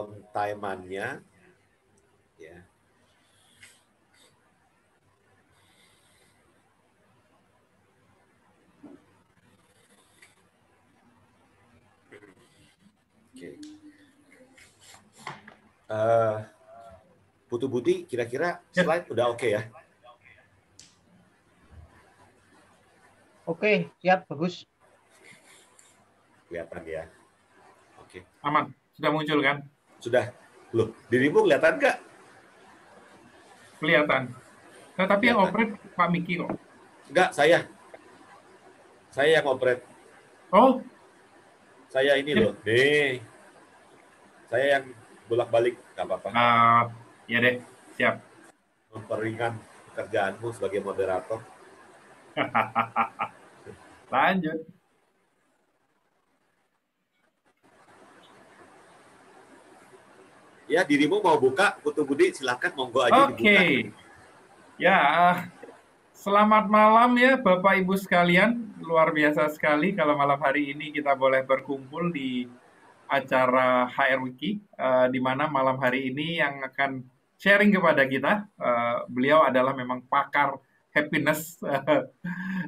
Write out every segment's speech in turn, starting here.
on time-annya, ya. Oke. Putu Budi, kira-kira slide udah oke ya? Oke, siap, bagus. Kelihatan ya. Oke. Aman, sudah muncul kan? Sudah. Loh, dirimu kelihatan nggak? Kelihatan. Nah, tapi yang Kelihatan. operate Pak Miki kok. Enggak, saya. Saya yang operate. Oh, Saya ini loh. Nih. Saya yang bolak-balik, nggak apa-apa. ya deh, siap. Memperingan pekerjaanmu sebagai moderator. Lanjut. Ya, dirimu mau buka, Putu Budi, silakan monggo aja dibuka. Oke. Ya, selamat malam ya Bapak Ibu sekalian. Luar biasa sekali kalau malam hari ini kita boleh berkumpul di acara HR Wiki, di mana malam hari ini yang akan sharing kepada kita, beliau adalah memang pakar happiness,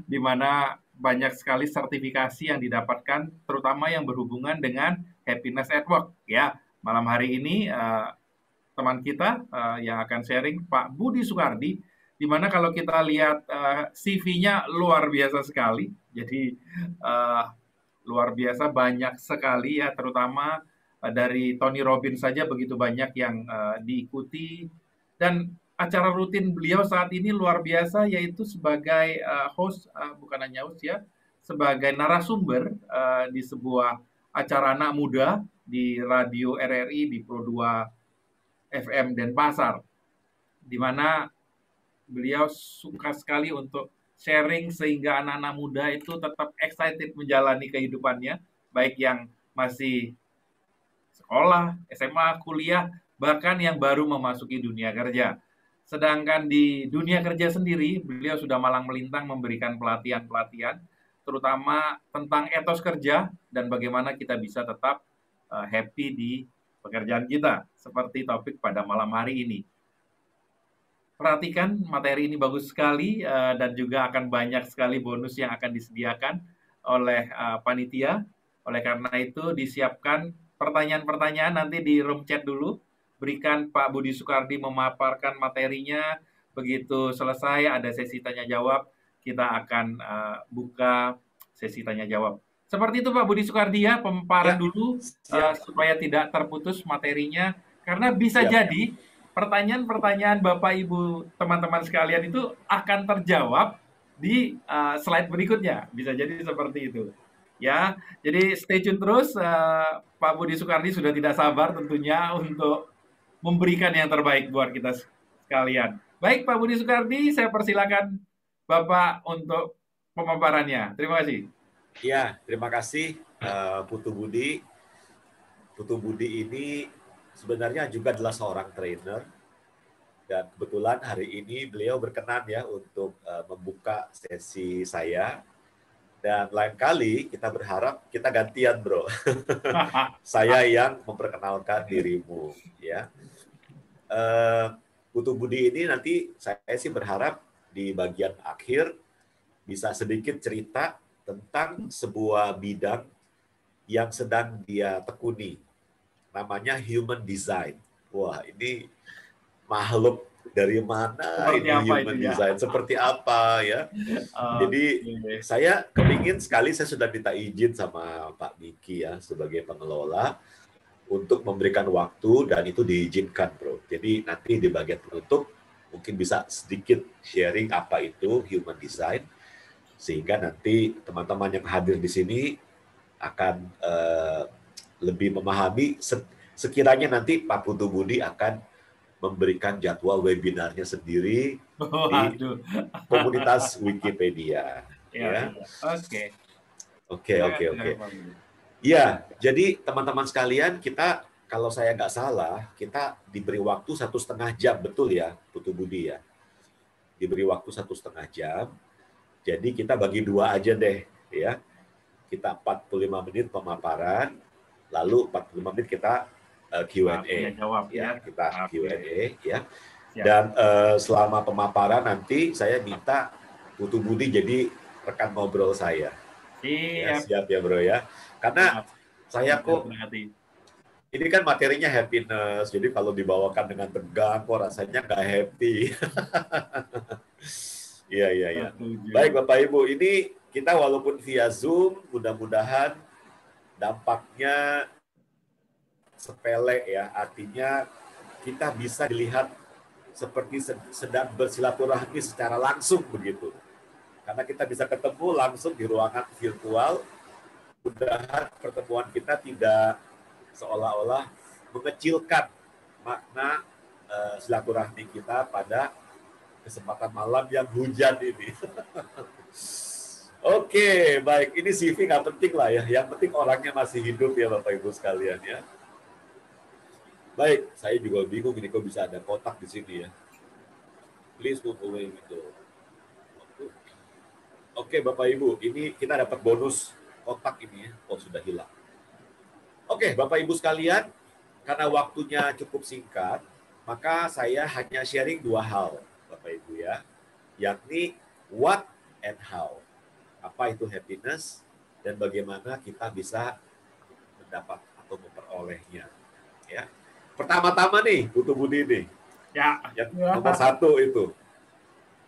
di mana banyak sekali sertifikasi yang didapatkan, terutama yang berhubungan dengan happiness at work. Ya, malam hari ini teman kita yang akan sharing Pak Budi Soekardi, di mana kalau kita lihat CV-nya luar biasa sekali. Jadi luar biasa banyak sekali ya, terutama dari Tony Robbins saja begitu banyak yang diikuti, dan acara rutin beliau saat ini luar biasa, yaitu sebagai host, bukan hanya host ya, sebagai narasumber di sebuah acara anak muda di radio RRI di Pro 2 FM Denpasar, di mana beliau suka sekali untuk sharing sehingga anak-anak muda itu tetap excited menjalani kehidupannya, baik yang masih sekolah, SMA, kuliah, bahkan yang baru memasuki dunia kerja. Sedangkan di dunia kerja sendiri, beliau sudah malang melintang memberikan pelatihan-pelatihan, terutama tentang etos kerja dan bagaimana kita bisa tetap happy di pekerjaan kita, seperti topik pada malam hari ini. Perhatikan, materi ini bagus sekali dan juga akan banyak sekali bonus yang akan disediakan oleh panitia. Oleh karena itu disiapkan pertanyaan-pertanyaan nanti di room chat dulu. Berikan Pak Budi Soekardi memaparkan materinya. Begitu selesai ada sesi tanya jawab, kita akan buka sesi tanya jawab. Seperti itu Pak Budi Soekardi ya, pemaparan dulu supaya tidak terputus materinya. Karena bisa jadi pertanyaan-pertanyaan Bapak Ibu teman-teman sekalian itu akan terjawab di slide berikutnya. Bisa jadi seperti itu. Ya, jadi stay tune terus. Pak Budi Soekardi sudah tidak sabar tentunya untuk memberikan yang terbaik buat kita sekalian. Baik Pak Budi Soekardi, saya persilakan Bapak untuk pemaparannya. Terima kasih. Ya, terima kasih Putu Budi. Putu Budi ini sebenarnya juga adalah seorang trainer, dan kebetulan hari ini beliau berkenan ya untuk membuka sesi saya, dan lain kali kita berharap kita gantian bro. Saya yang memperkenalkan dirimu ya. Putu Budi ini nanti saya sih berharap di bagian akhir bisa sedikit cerita tentang sebuah bidang yang sedang dia tekuni, namanya human design. Wah, ini makhluk dari mana Seperti ini apa human itu, ya? design? Seperti apa ya? Jadi saya kepingin sekali, saya sudah minta izin sama Pak Miki ya sebagai pengelola untuk memberikan waktu, dan itu diizinkan bro. Jadi nanti di bagian penutup mungkin bisa sedikit sharing apa itu human design, sehingga nanti teman-teman yang hadir di sini akan lebih memahami. Sekiranya nanti Pak Putu Budi akan memberikan jadwal webinarnya sendiri di komunitas Wikipedia. Ya. Oke. Ya, jadi teman-teman sekalian, kita kalau saya nggak salah, kita diberi waktu 1,5 jam, betul ya, Putu Budi ya? Diberi waktu 1,5 jam. Jadi kita bagi dua aja deh, ya. Kita 45 menit pemaparan, lalu 45 menit kita Q&A. Tanya jawab Ya, ya. kita Q&A ya. Siap. Dan selama pemaparan nanti saya minta Putu Budi jadi rekan ngobrol saya. Ya, siap ya bro ya. Karena saya kok ini kan materinya happiness, jadi kalau dibawakan dengan tegang kok rasanya nggak happy. Iya, iya, iya. Baik Bapak Ibu, ini kita walaupun via Zoom, mudah-mudahan dampaknya sepele ya. Artinya kita bisa dilihat seperti sedang bersilaturahmi secara langsung begitu. Karena kita bisa ketemu langsung di ruangan virtual, mudah-mudahan pertemuan kita tidak seolah-olah mengecilkan makna silaturahmi kita pada kesempatan malam yang hujan ini. Oke, baik. Ini CV nggak penting lah ya. Yang penting orangnya masih hidup ya Bapak Ibu sekalian ya. Baik, saya juga bingung ini kok bisa ada kotak di sini ya. Please move away gitu. Oke Bapak Ibu, ini kita dapat bonus kotak ini ya. Oh sudah hilang. Oke, Bapak Ibu sekalian, karena waktunya cukup singkat, maka saya hanya sharing 2 hal, Bapak Ibu ya, yakni what and how. Apa itu happiness dan bagaimana kita bisa mendapat atau memperolehnya. Ya. Pertama-tama nih, Putu Budi nih, yang nomor 1 itu.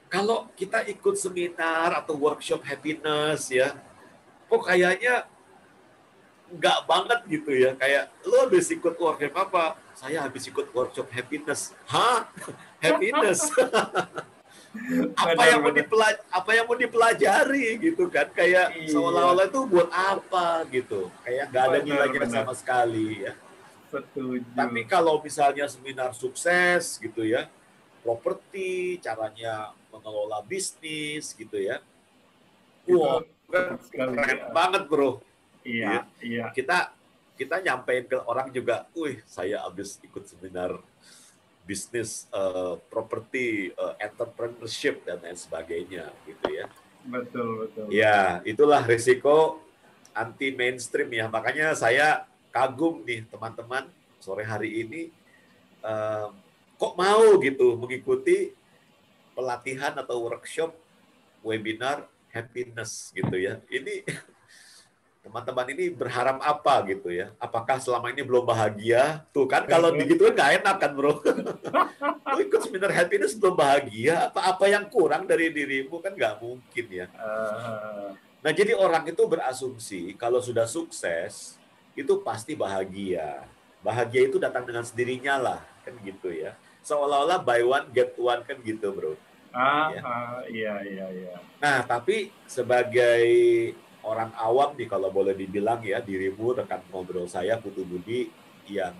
Kalau kita ikut seminar atau workshop happiness ya, kok kayaknya nggak banget gitu ya, kayak lo habis ikut workshop apa? Saya habis ikut workshop happiness. Hah? Happiness? apa yang mau dipelajari gitu kan? Kayak seolah-olah itu buat apa gitu? Kayak nggak ada nilainya sama sekali ya. Setuju. Tapi kalau misalnya seminar sukses gitu ya, properti, caranya mengelola bisnis gitu ya, wow, keren banget bro. Iya. Kita nyampein ke orang juga, saya habis ikut seminar bisnis, properti, entrepreneurship dan lain sebagainya, gitu ya. Betul. Ya, itulah risiko anti mainstream ya. Makanya saya kagum nih teman-teman sore hari ini, kok mau gitu mengikuti pelatihan atau workshop webinar happiness gitu ya. Ini teman-teman ini berharap apa gitu ya? Apakah selama ini belum bahagia? Tuh kan kalau begitu nggak enak kan bro? Lu ikut seminar happiness belum bahagia? Apa yang kurang dari dirimu? Kan nggak mungkin ya. Nah jadi orang itu berasumsi kalau sudah sukses itu pasti bahagia. Bahagia itu datang dengan sendirinya lah kan gitu ya. Seolah-olah buy one get one kan gitu bro. Iya. Nah tapi sebagai orang awam nih kalau boleh dibilang ya, dirimu rekan ngobrol saya Putu Budi yang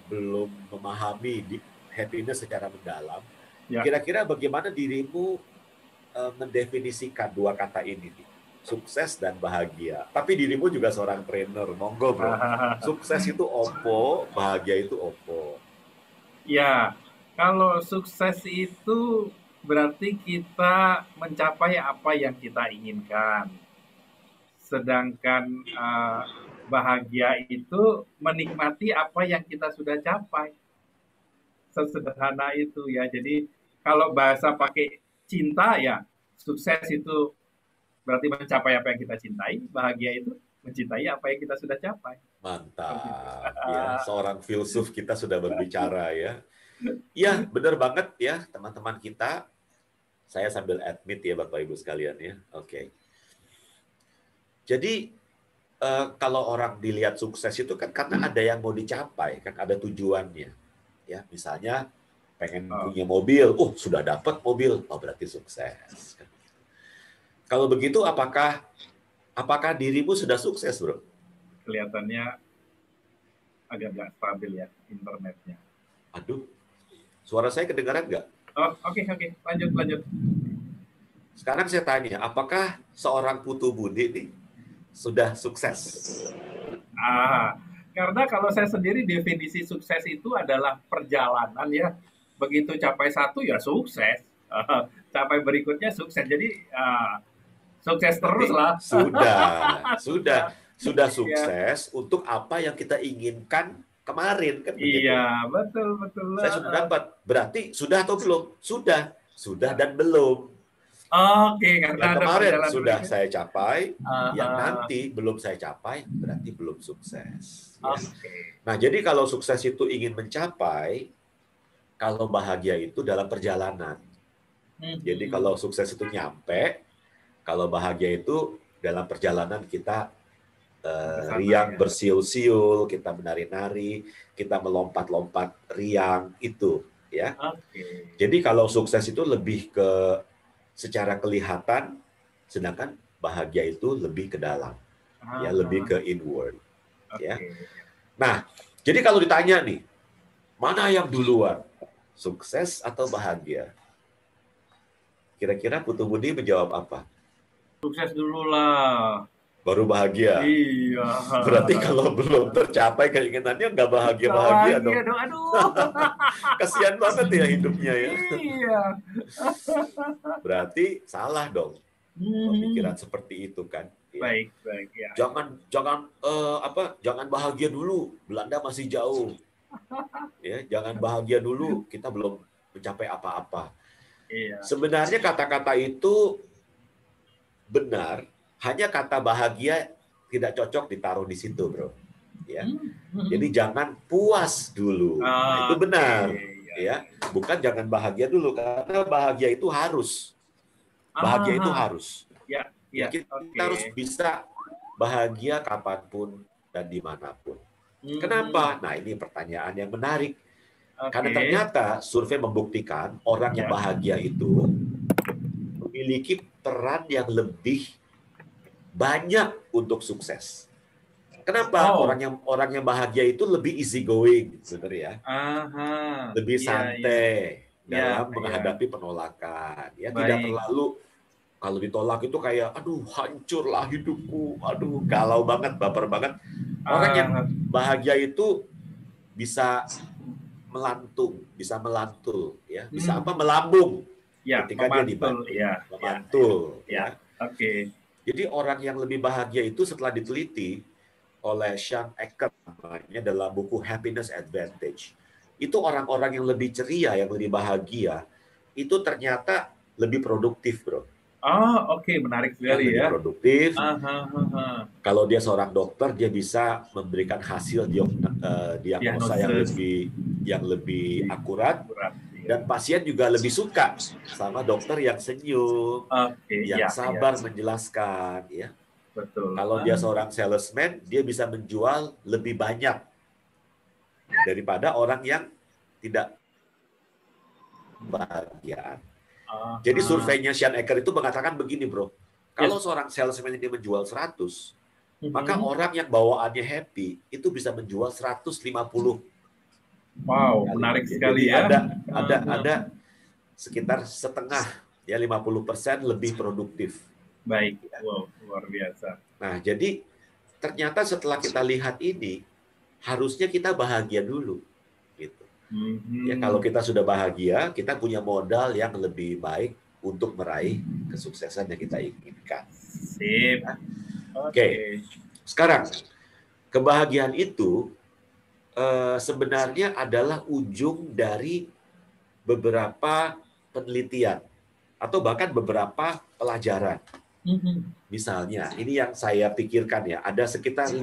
belum memahami happiness secara mendalam, kira-kira bagaimana dirimu mendefinisikan 2 kata ini nih, sukses dan bahagia. Tapi dirimu juga seorang trainer, monggo bro. Sukses itu opo, bahagia itu opo. Ya, kalau sukses itu berarti kita mencapai apa yang kita inginkan. Sedangkan bahagia itu menikmati apa yang kita sudah capai. Sesederhana itu ya. Jadi kalau bahasa pakai cinta ya, sukses itu berarti mencapai apa yang kita cintai. Bahagia itu mencintai apa yang kita sudah capai. Mantap. Ya, seorang filsuf kita sudah berbicara ya. Ya, benar banget ya teman-teman kita. Saya sambil admit ya Bapak Ibu sekalian ya. Oke. Jadi kalau orang dilihat sukses itu kan karena ada yang mau dicapai, kan ada tujuannya. Ya, misalnya pengen punya mobil, sudah dapat mobil, berarti sukses. Kalau begitu apakah dirimu sudah sukses, bro? Kelihatannya agak nggak stabil ya internetnya. Aduh, suara saya kedengaran nggak? Oke, lanjut. Sekarang saya tanya, apakah seorang Putu Budi ini sudah sukses? Karena kalau saya sendiri definisi sukses itu adalah perjalanan ya. Begitu capai 1 ya sukses. Capai berikutnya sukses. Jadi sukses terus lah. Sudah sukses untuk apa yang kita inginkan kemarin kan begitu. Iya, betul betul. Saya sudah dapat. Berarti sudah atau belum? Sudah dan belum. Oke, karena Yang ada kemarin perjalanan sudah berikut. saya capai, yang Aha, nanti belum saya capai berarti belum sukses. Ya. oke. Nah, jadi kalau sukses itu ingin mencapai, kalau bahagia itu dalam perjalanan. Jadi kalau sukses itu nyampe, kalau bahagia itu dalam perjalanan kita Kesana, riang ya. bersiul-siul, kita menari-nari, kita melompat-lompat riang itu, ya. Oke. Jadi kalau sukses itu lebih ke secara kelihatan, sedangkan bahagia itu lebih ke dalam, ya, lebih ke Aha, inward, ya. oke. Nah, jadi kalau ditanya nih, mana yang duluan, sukses atau bahagia? Kira-kira Putu Budi menjawab apa? Sukses dulu lah. Baru bahagia. Iya. Berarti kalau belum tercapai keinginannya nggak Gak bahagia-bahagia bahagia dong. dong, aduh. Kasihan banget ya hidupnya ya. Iya. Berarti salah dong pemikiran seperti itu kan. Ya. Baik, baik ya. Jangan bahagia dulu, Belanda masih jauh. Ya, jangan bahagia dulu, kita belum mencapai apa-apa. Iya. Sebenarnya kata-kata itu benar, hanya kata bahagia tidak cocok ditaruh di situ, bro. Ya, jadi jangan puas dulu. Nah, itu benar, ya. Bukan jangan bahagia dulu, karena bahagia itu harus. Bahagia itu harus. Ya, kita harus bisa bahagia kapanpun dan dimanapun. Kenapa? Nah, ini pertanyaan yang menarik. Karena ternyata survei membuktikan orang yang bahagia itu memiliki peran yang lebih banyak untuk sukses. Kenapa? Orang yang bahagia itu lebih easy going, sebenarnya. Lebih santai dalam menghadapi penolakan. Ya, tidak terlalu kalau ditolak itu kayak, aduh hancurlah hidupku, aduh galau banget, baper banget. Orang yang bahagia itu bisa melantung, ya, bisa melambung ketika dia dibantu, memantul. Ya. Oke. Jadi orang yang lebih bahagia itu setelah diteliti oleh Sean Ecker namanya dalam buku Happiness Advantage, itu orang-orang yang lebih ceria, yang lebih bahagia, itu ternyata lebih produktif, bro. Oke, menarik sekali ya. Lebih produktif. Kalau dia seorang dokter, dia bisa memberikan hasil diagnosa yang lebih akurat, dan pasien juga lebih suka sama dokter yang senyum, yang sabar menjelaskan, ya. Betul. Kalau dia seorang salesman, dia bisa menjual lebih banyak daripada orang yang tidak bahagia. Jadi surveinya Sean Ecker itu mengatakan begini, bro. Kalau seorang salesman dia menjual 100, maka orang yang bawaannya happy itu bisa menjual 150. Wow, menarik sekali ya. Ada sekitar setengah, ya 50% lebih produktif. Baik, wow, luar biasa. Nah, jadi ternyata setelah kita lihat ini, harusnya kita bahagia dulu. Gitu. Ya, kalau kita sudah bahagia, kita punya modal yang lebih baik untuk meraih kesuksesan yang kita inginkan. Sip. Nah, Oke. Sekarang, kebahagiaan itu sebenarnya adalah ujung dari beberapa penelitian atau bahkan beberapa pelajaran. Misalnya, ini yang saya pikirkan ya, ada sekitar 5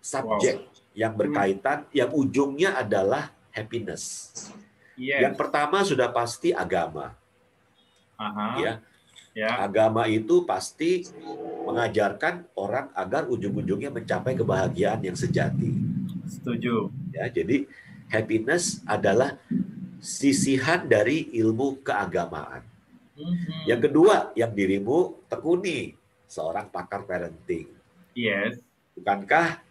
subjek yang berkaitan, yang ujungnya adalah happiness. Yang pertama sudah pasti agama. Agama itu pasti mengajarkan orang agar ujung-ujungnya mencapai kebahagiaan yang sejati. Setuju. Ya, jadi happiness adalah sisihan dari ilmu keagamaan. Yang kedua, yang dirimu tekuni, seorang pakar parenting. Yes. Bukankah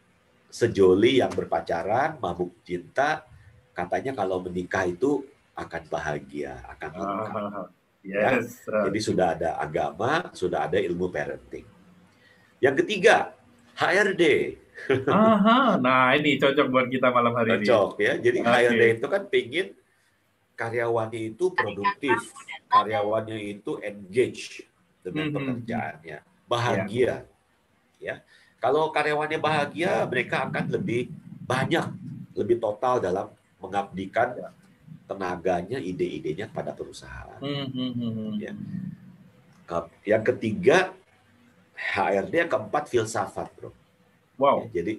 sejoli yang berpacaran, mabuk cinta, katanya kalau menikah itu akan bahagia, akan lengkap. Yes. Ya? Jadi sudah ada agama, sudah ada ilmu parenting. Yang ketiga, HRD. Nah ini cocok buat kita malam hari ini. Cocok ya. Jadi HRD itu kan pingin karyawannya itu produktif, karyawannya itu engage dengan pekerjaannya, bahagia. Ya, kalau karyawannya bahagia, mereka akan lebih banyak, lebih total dalam mengabdikan tenaganya, ide-idenya pada perusahaan. Ya. Yang ketiga, HRD. Yang keempat, filsafat, bro. Wow. Ya, jadi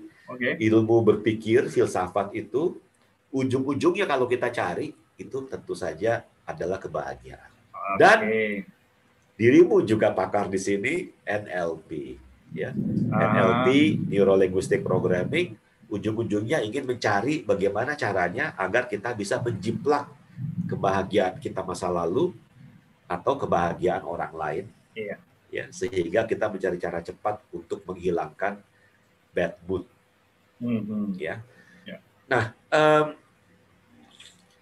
ilmu berpikir, filsafat itu ujung-ujungnya kalau kita cari itu tentu saja adalah kebahagiaan. Dan dirimu juga pakar di sini, NLP. Ya. NLP, Neuro Linguistic Programming, ujung-ujungnya ingin mencari bagaimana caranya agar kita bisa menjiplak kebahagiaan kita masa lalu atau kebahagiaan orang lain. Ya, sehingga kita mencari cara cepat untuk menghilangkan bad mood. Ya. Nah,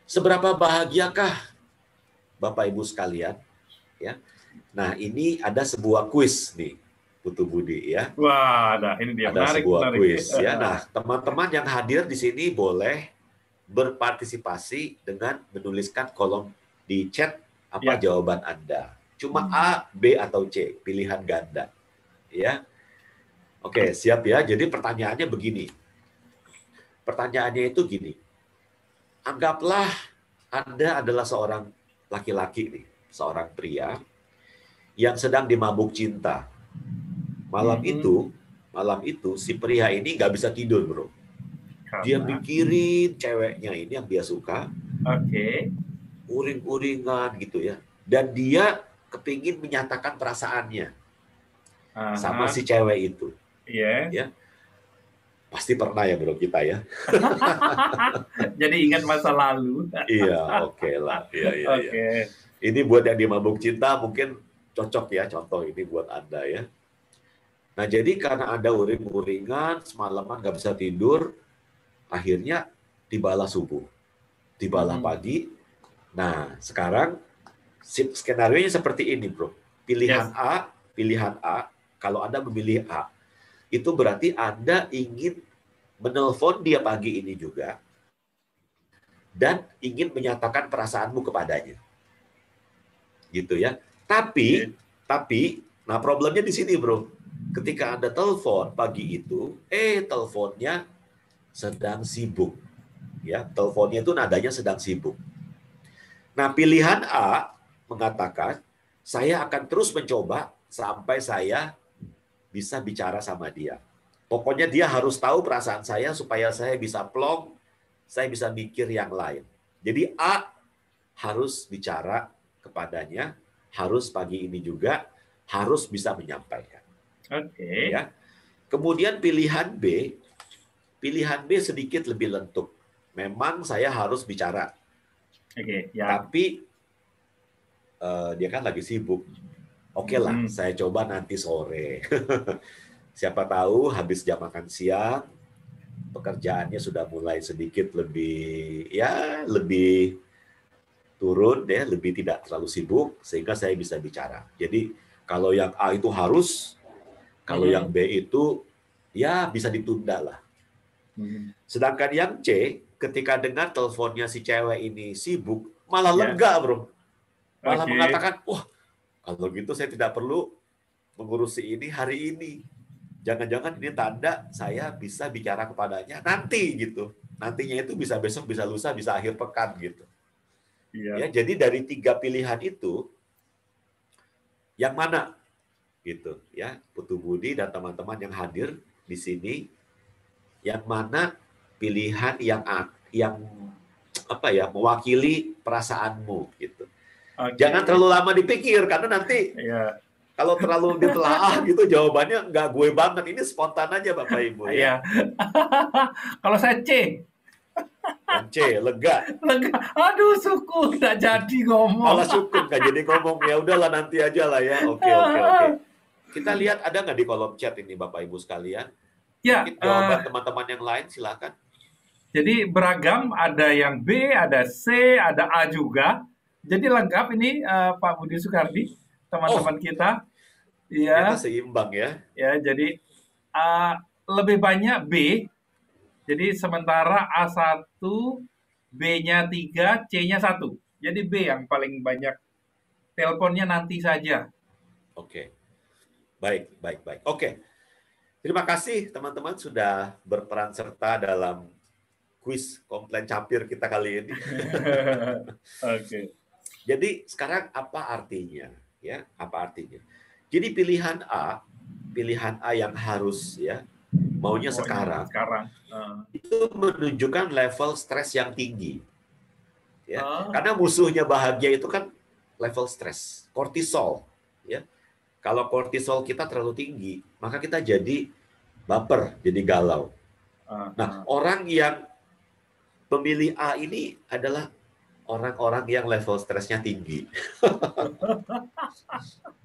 seberapa bahagiakah Bapak Ibu sekalian? Ya. Nah, ini ada sebuah kuis nih, Putu Budi ya. Wah, nah ini dia. Ada sebuah kuis ya. Nah, teman-teman yang hadir di sini boleh berpartisipasi dengan menuliskan kolom di chat apa jawaban Anda. Cuma A, B, atau C, pilihan ganda. Ya. Oke, siap ya. Jadi pertanyaannya begini. Pertanyaannya itu gini. Anggaplah Anda adalah seorang laki-laki nih, seorang pria yang sedang dimabuk cinta. Malam itu si pria ini nggak bisa tidur, bro. Dia mikirin ceweknya ini yang dia suka. Uring-uringan gitu ya. Dan dia kepingin menyatakan perasaannya sama si cewek itu. Ya. Pasti pernah ya, bro, kita ya. Jadi ingat masa lalu. Iya, oke lah. Iya. Ini buat yang dimabuk cinta mungkin cocok ya, contoh ini buat Anda ya. Nah, jadi karena Anda uring-uringan, semalaman nggak bisa tidur, akhirnya tibalah subuh, tibalah pagi. Nah, sekarang skenario-nya seperti ini, bro. Pilihan A, kalau Anda memilih A, itu berarti Anda ingin menelpon dia pagi ini juga dan ingin menyatakan perasaanmu kepadanya. Gitu ya. Tapi, nah problemnya di sini, bro. Ketika Anda telepon pagi itu, teleponnya sedang sibuk. Ya, teleponnya itu nadanya sedang sibuk. Nah, pilihan A mengatakan, saya akan terus mencoba sampai saya bisa bicara sama dia. Pokoknya dia harus tahu perasaan saya supaya saya bisa plong, saya bisa mikir yang lain. Jadi A harus bicara kepadanya, harus pagi ini juga, harus bisa menyampaikan. Ya. Kemudian pilihan B sedikit lebih lentuk. Memang saya harus bicara. Tapi dia kan lagi sibuk. Oke lah, saya coba nanti sore. Siapa tahu habis jam makan siang, pekerjaannya sudah mulai sedikit lebih turun deh, lebih tidak terlalu sibuk, sehingga saya bisa bicara. Jadi kalau yang A itu harus, kalau yang B itu ya bisa ditunda lah. Sedangkan yang C, ketika dengar teleponnya si cewek ini sibuk, malah lega, bro. Malah mengatakan, wah, kalau gitu saya tidak perlu mengurusi ini hari ini. Jangan-jangan ini tanda saya bisa bicara kepadanya nanti gitu. Nantinya itu bisa besok, bisa lusa, bisa akhir pekan gitu. Ya, jadi dari 3 pilihan itu, yang mana gitu ya, Putu Budi dan teman-teman yang hadir di sini, yang mana pilihan yang mewakili perasaanmu gitu. Jangan terlalu lama dipikir karena nanti kalau terlalu ditelaah gitu jawabannya nggak gue banget. Ini spontan aja Bapak Ibu ya. Kalau saya C. Yang C, lega. Aduh, syukur nggak jadi ngomong. Malah syukur nggak jadi ngomong. Ya udahlah nanti aja lah ya. Oke. Kita lihat ada nggak di kolom chat ini Bapak Ibu sekalian? Ya. Jawaban teman-teman yang lain silakan. Jadi beragam, ada yang B, ada C, ada A juga. Jadi lengkap ini Pak Budi Soekardi, teman-teman kita. Ya. Kita seimbang ya. Ya, jadi lebih banyak B. Jadi sementara A1, B-nya 3, C-nya 1. Jadi B yang paling banyak. Teleponnya nanti saja. Oke. Baik. Oke. Terima kasih teman-teman sudah berperan serta dalam kuis komplain capir kita kali ini. Oke. Jadi sekarang apa artinya? Ya, apa artinya? Jadi pilihan A yang harus ya maunya sekarang, itu menunjukkan level stres yang tinggi. Ya, karena musuhnya bahagia itu kan level stres, kortisol. Ya, kalau kortisol kita terlalu tinggi, maka kita jadi baper, jadi galau. Nah, orang yang pemilih A ini adalah orang-orang yang level stresnya tinggi.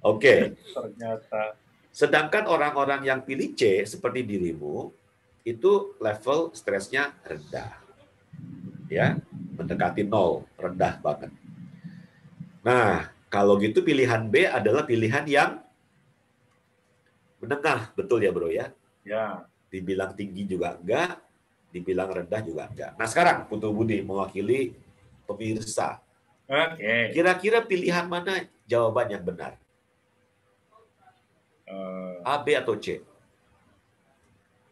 Oke. Ternyata. Sedangkan orang-orang yang pilih C seperti dirimu itu level stresnya rendah. Ya, mendekati 0, rendah banget. Nah, kalau gitu pilihan B adalah pilihan yang menengah, betul ya, Bro ya? Ya. Dibilang tinggi juga enggak, dibilang rendah juga enggak. Nah, sekarang Putu Budi mewakili pemirsa. Oke. Kira-kira pilihan mana jawaban yang benar? A, B, atau C?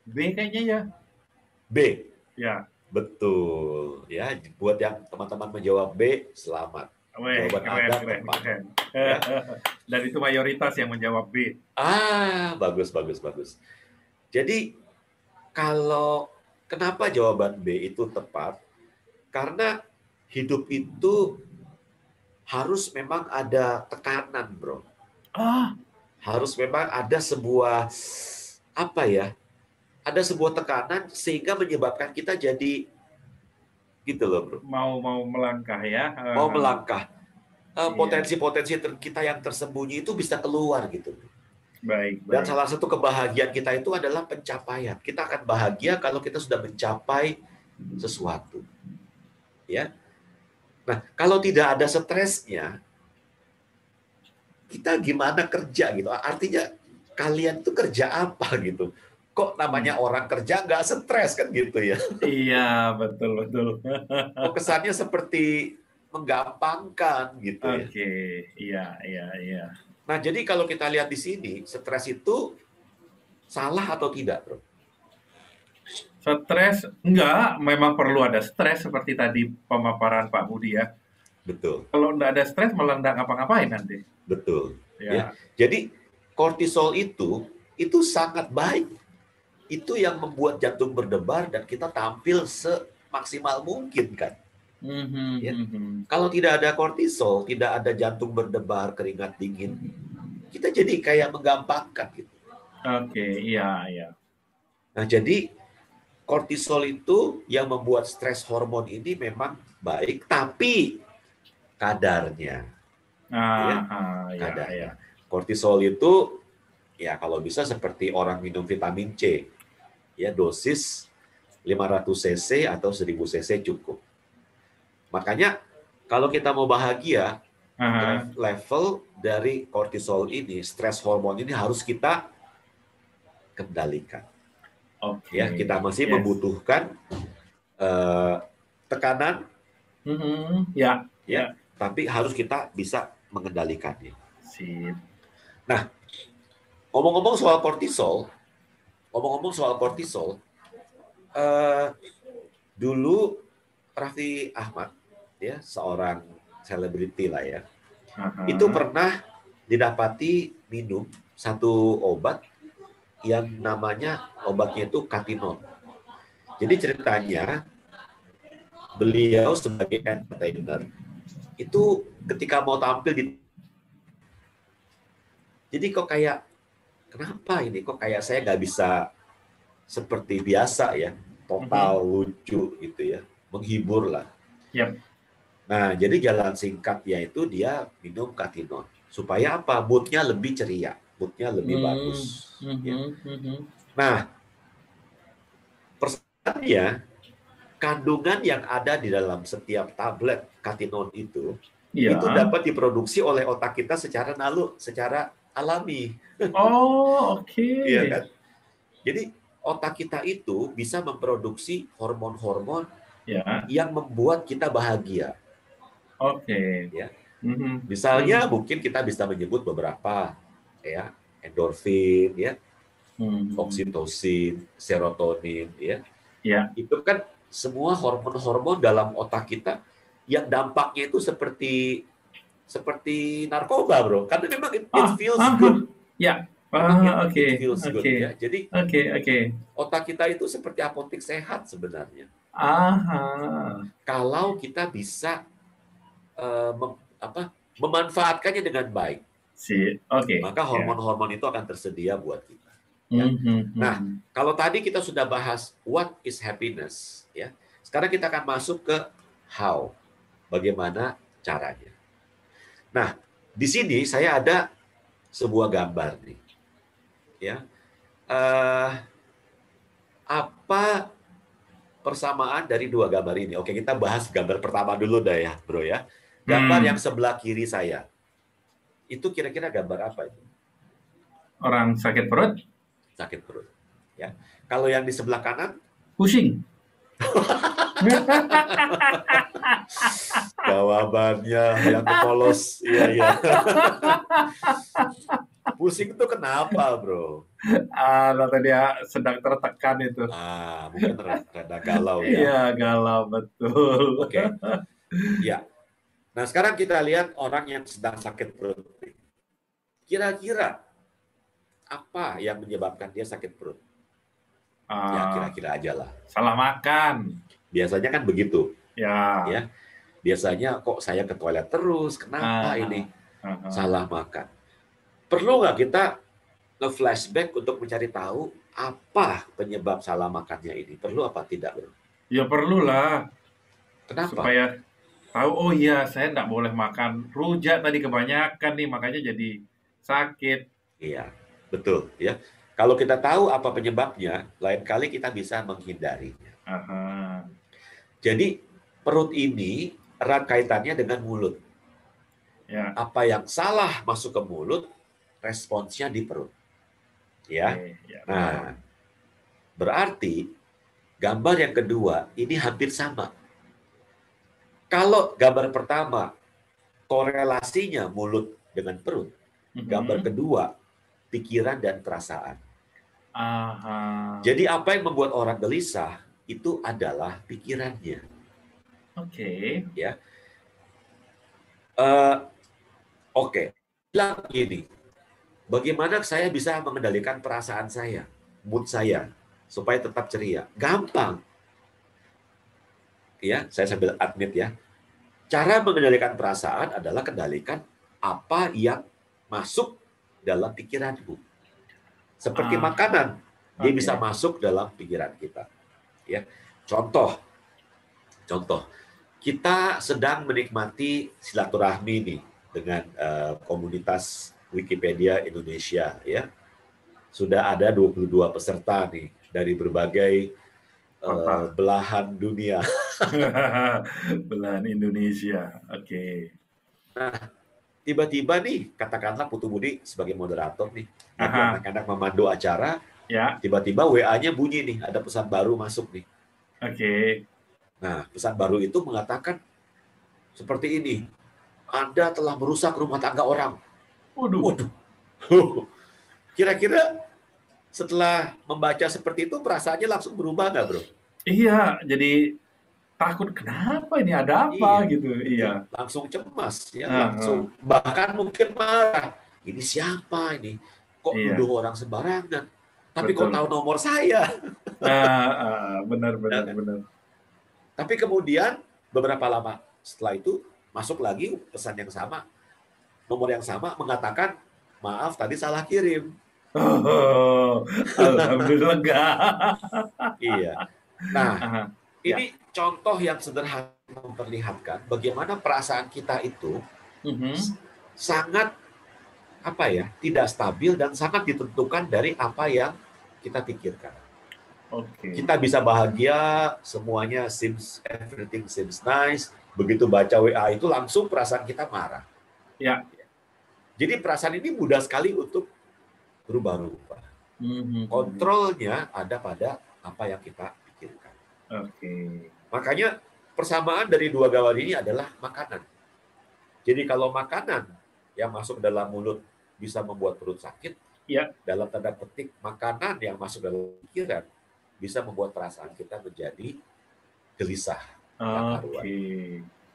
B kayaknya ya. B? Ya. Betul. Ya, buat yang teman-teman menjawab B, selamat. Jawaban Anda tepat. Ya. Dan itu mayoritas yang menjawab B. Bagus. Jadi, kenapa jawaban B itu tepat? Karena hidup itu harus memang ada tekanan, Bro. Harus memang ada sebuah ada sebuah tekanan sehingga menyebabkan kita jadi gitu loh, Bro. Mau melangkah ya. Mau melangkah. Potensi-potensi kita yang tersembunyi itu bisa keluar gitu. Baik. Dan salah satu kebahagiaan kita itu adalah pencapaian. Kita akan bahagia kalau kita sudah mencapai sesuatu. Ya. Nah, kalau tidak ada stresnya, kita gimana kerja gitu. Artinya kalian tuh kerja apa gitu. Kok namanya orang kerja nggak stres kan gitu ya. Iya, betul. Kok kesannya seperti menggampangkan gitu ya. Oke, iya. Nah, jadi kalau kita lihat di sini, stres itu salah atau tidak, Bro? Stres, enggak. Memang perlu ada stres seperti tadi pemaparan Pak Budi ya. Betul. Kalau enggak ada stres, malah enggak ngapa-ngapain nanti. Betul. Ya. Jadi, kortisol itu sangat baik. Itu yang membuat jantung berdebar dan kita tampil semaksimal mungkin kan. Ya. Kalau tidak ada kortisol, tidak ada jantung berdebar, keringat dingin, kita jadi kayak menggampangkan gitu. Oke, iya. Nah, jadi kortisol itu yang membuat stres hormon ini memang baik, tapi kadarnya. Kadarnya. Kortisol itu ya kalau bisa seperti orang minum vitamin C. Ya, dosis 500 cc atau 1000 cc cukup. Makanya kalau kita mau bahagia, level dari kortisol ini, stres hormon ini harus kita kendalikan. Ya, kita masih membutuhkan tekanan, ya, tapi harus kita bisa mengendalikannya. Nah, ngomong-ngomong soal kortisol, dulu Raffi Ahmad, ya, seorang selebriti lah ya, itu pernah didapati minum satu obat yang namanya obatnya itu katinon. Jadi ceritanya beliau sebagai entertainer itu ketika mau tampil jadi kok kayak kenapa ini kok kayak saya nggak bisa seperti biasa ya, total lucu gitu ya, menghibur lah. Nah, jadi jalan singkat yaitu dia minum katinon supaya apa? Moodnya lebih ceria, moodnya lebih bagus. Nah, persoalannya kandungan yang ada di dalam setiap tablet katinon itu dapat diproduksi oleh otak kita secara alami. Iya kan? Jadi otak kita itu bisa memproduksi hormon-hormon yang membuat kita bahagia. Ya. Misalnya mungkin kita bisa menyebut beberapa ya, endorfin ya. oksitosin, serotonin, ya. Ya. Itu kan semua hormon-hormon dalam otak kita yang dampaknya itu seperti narkoba, bro. Karena memang it feels good. Ya. Memang Oke. it feels good, ya. Jadi Oke. otak kita itu seperti apotek sehat sebenarnya. Kalau kita bisa memanfaatkannya dengan baik, maka hormon-hormon itu akan tersedia buat kita. Ya. Nah, kalau tadi kita sudah bahas what is happiness, ya. Sekarang kita akan masuk ke how, bagaimana caranya. Nah, di sini saya ada sebuah gambar nih, ya. Apa persamaan dari dua gambar ini? Oke, kita bahas gambar pertama dulu dah ya, bro ya. Gambar yang sebelah kiri saya, itu kira-kira gambar apa itu? Orang sakit perut? Sakit perut. Ya. Kalau yang di sebelah kanan? Pusing. Jawabannya yang polos. Iya. Pusing itu kenapa, bro? Atau dia sedang tertekan itu. Mungkin rada galau ya. Iya, galau, betul. Oke. Ya. Nah, sekarang kita lihat orang yang sedang sakit perut. Kira-kira apa yang menyebabkan dia sakit perut? Ya, kira-kira aja lah. Salah makan. Biasanya kan begitu. Ya. Biasanya kok saya ke toilet terus, kenapa ini? Salah makan. Perlu nggak kita nge-flashback untuk mencari tahu apa penyebab salah makannya ini? Perlu apa tidak, bro? Ya perlulah. Kenapa? Supaya tahu, oh iya, saya nggak boleh makan rujak tadi kebanyakan nih, makanya jadi sakit. Iya, betul. Ya. Kalau kita tahu apa penyebabnya, lain kali kita bisa menghindarinya. Jadi perut ini erat kaitannya dengan mulut. Ya. Apa yang salah masuk ke mulut, responsnya di perut. Ya. Nah, berarti gambar yang kedua ini hampir sama. Kalau gambar pertama korelasinya mulut dengan perut, gambar kedua pikiran dan perasaan. Jadi apa yang membuat orang gelisah itu adalah pikirannya. Ya. Oke. Bilang gini, bagaimana saya bisa mengendalikan perasaan saya, mood saya, supaya tetap ceria? Gampang. Ya, saya sambil admit ya. Cara mengendalikan perasaan adalah kendalikan apa yang masuk dalam pikiranmu. Seperti makanan, dia bisa masuk dalam pikiran kita. Ya, contoh, kita sedang menikmati silaturahmi nih dengan komunitas Wikipedia Indonesia, ya. Sudah ada 22 peserta nih dari berbagai belahan dunia. Belahan Indonesia, oke. Nah, tiba-tiba nih, katakanlah Putu Budi sebagai moderator nih, lagi anak-anak memandu acara, tiba-tiba WA-nya bunyi nih, ada pesan baru masuk nih. Nah, pesan baru itu mengatakan seperti ini, Anda telah merusak rumah tangga orang. Waduh. Kira-kira setelah membaca seperti itu, perasaannya langsung berubah nggak, bro? Iya, jadi takut, kenapa ini, ada apa gitu. Iya. Langsung cemas, ya, langsung bahkan mungkin marah. Ini siapa ini? Kok nuduh orang sembarangan? Tapi kok tahu nomor saya? Benar. Tapi kemudian beberapa lama setelah itu masuk lagi pesan yang sama, nomor yang sama mengatakan, maaf tadi salah kirim. Alhamdulillah. Iya. Nah, ini contoh yang sederhana memperlihatkan bagaimana perasaan kita itu sangat tidak stabil dan sangat ditentukan dari apa yang kita pikirkan. Kita bisa bahagia, semuanya everything seems nice. Begitu baca WA itu langsung perasaan kita marah. Ya. Jadi perasaan ini mudah sekali untuk berubah-ubah. Kontrolnya ada pada apa yang kita pikirkan. Makanya persamaan dari dua gambar ini adalah makanan. Jadi kalau makanan yang masuk dalam mulut bisa membuat perut sakit, Ya. Dalam tanda petik, makanan yang masuk dalam pikiran bisa membuat perasaan kita menjadi gelisah, nggak karuan. Oke.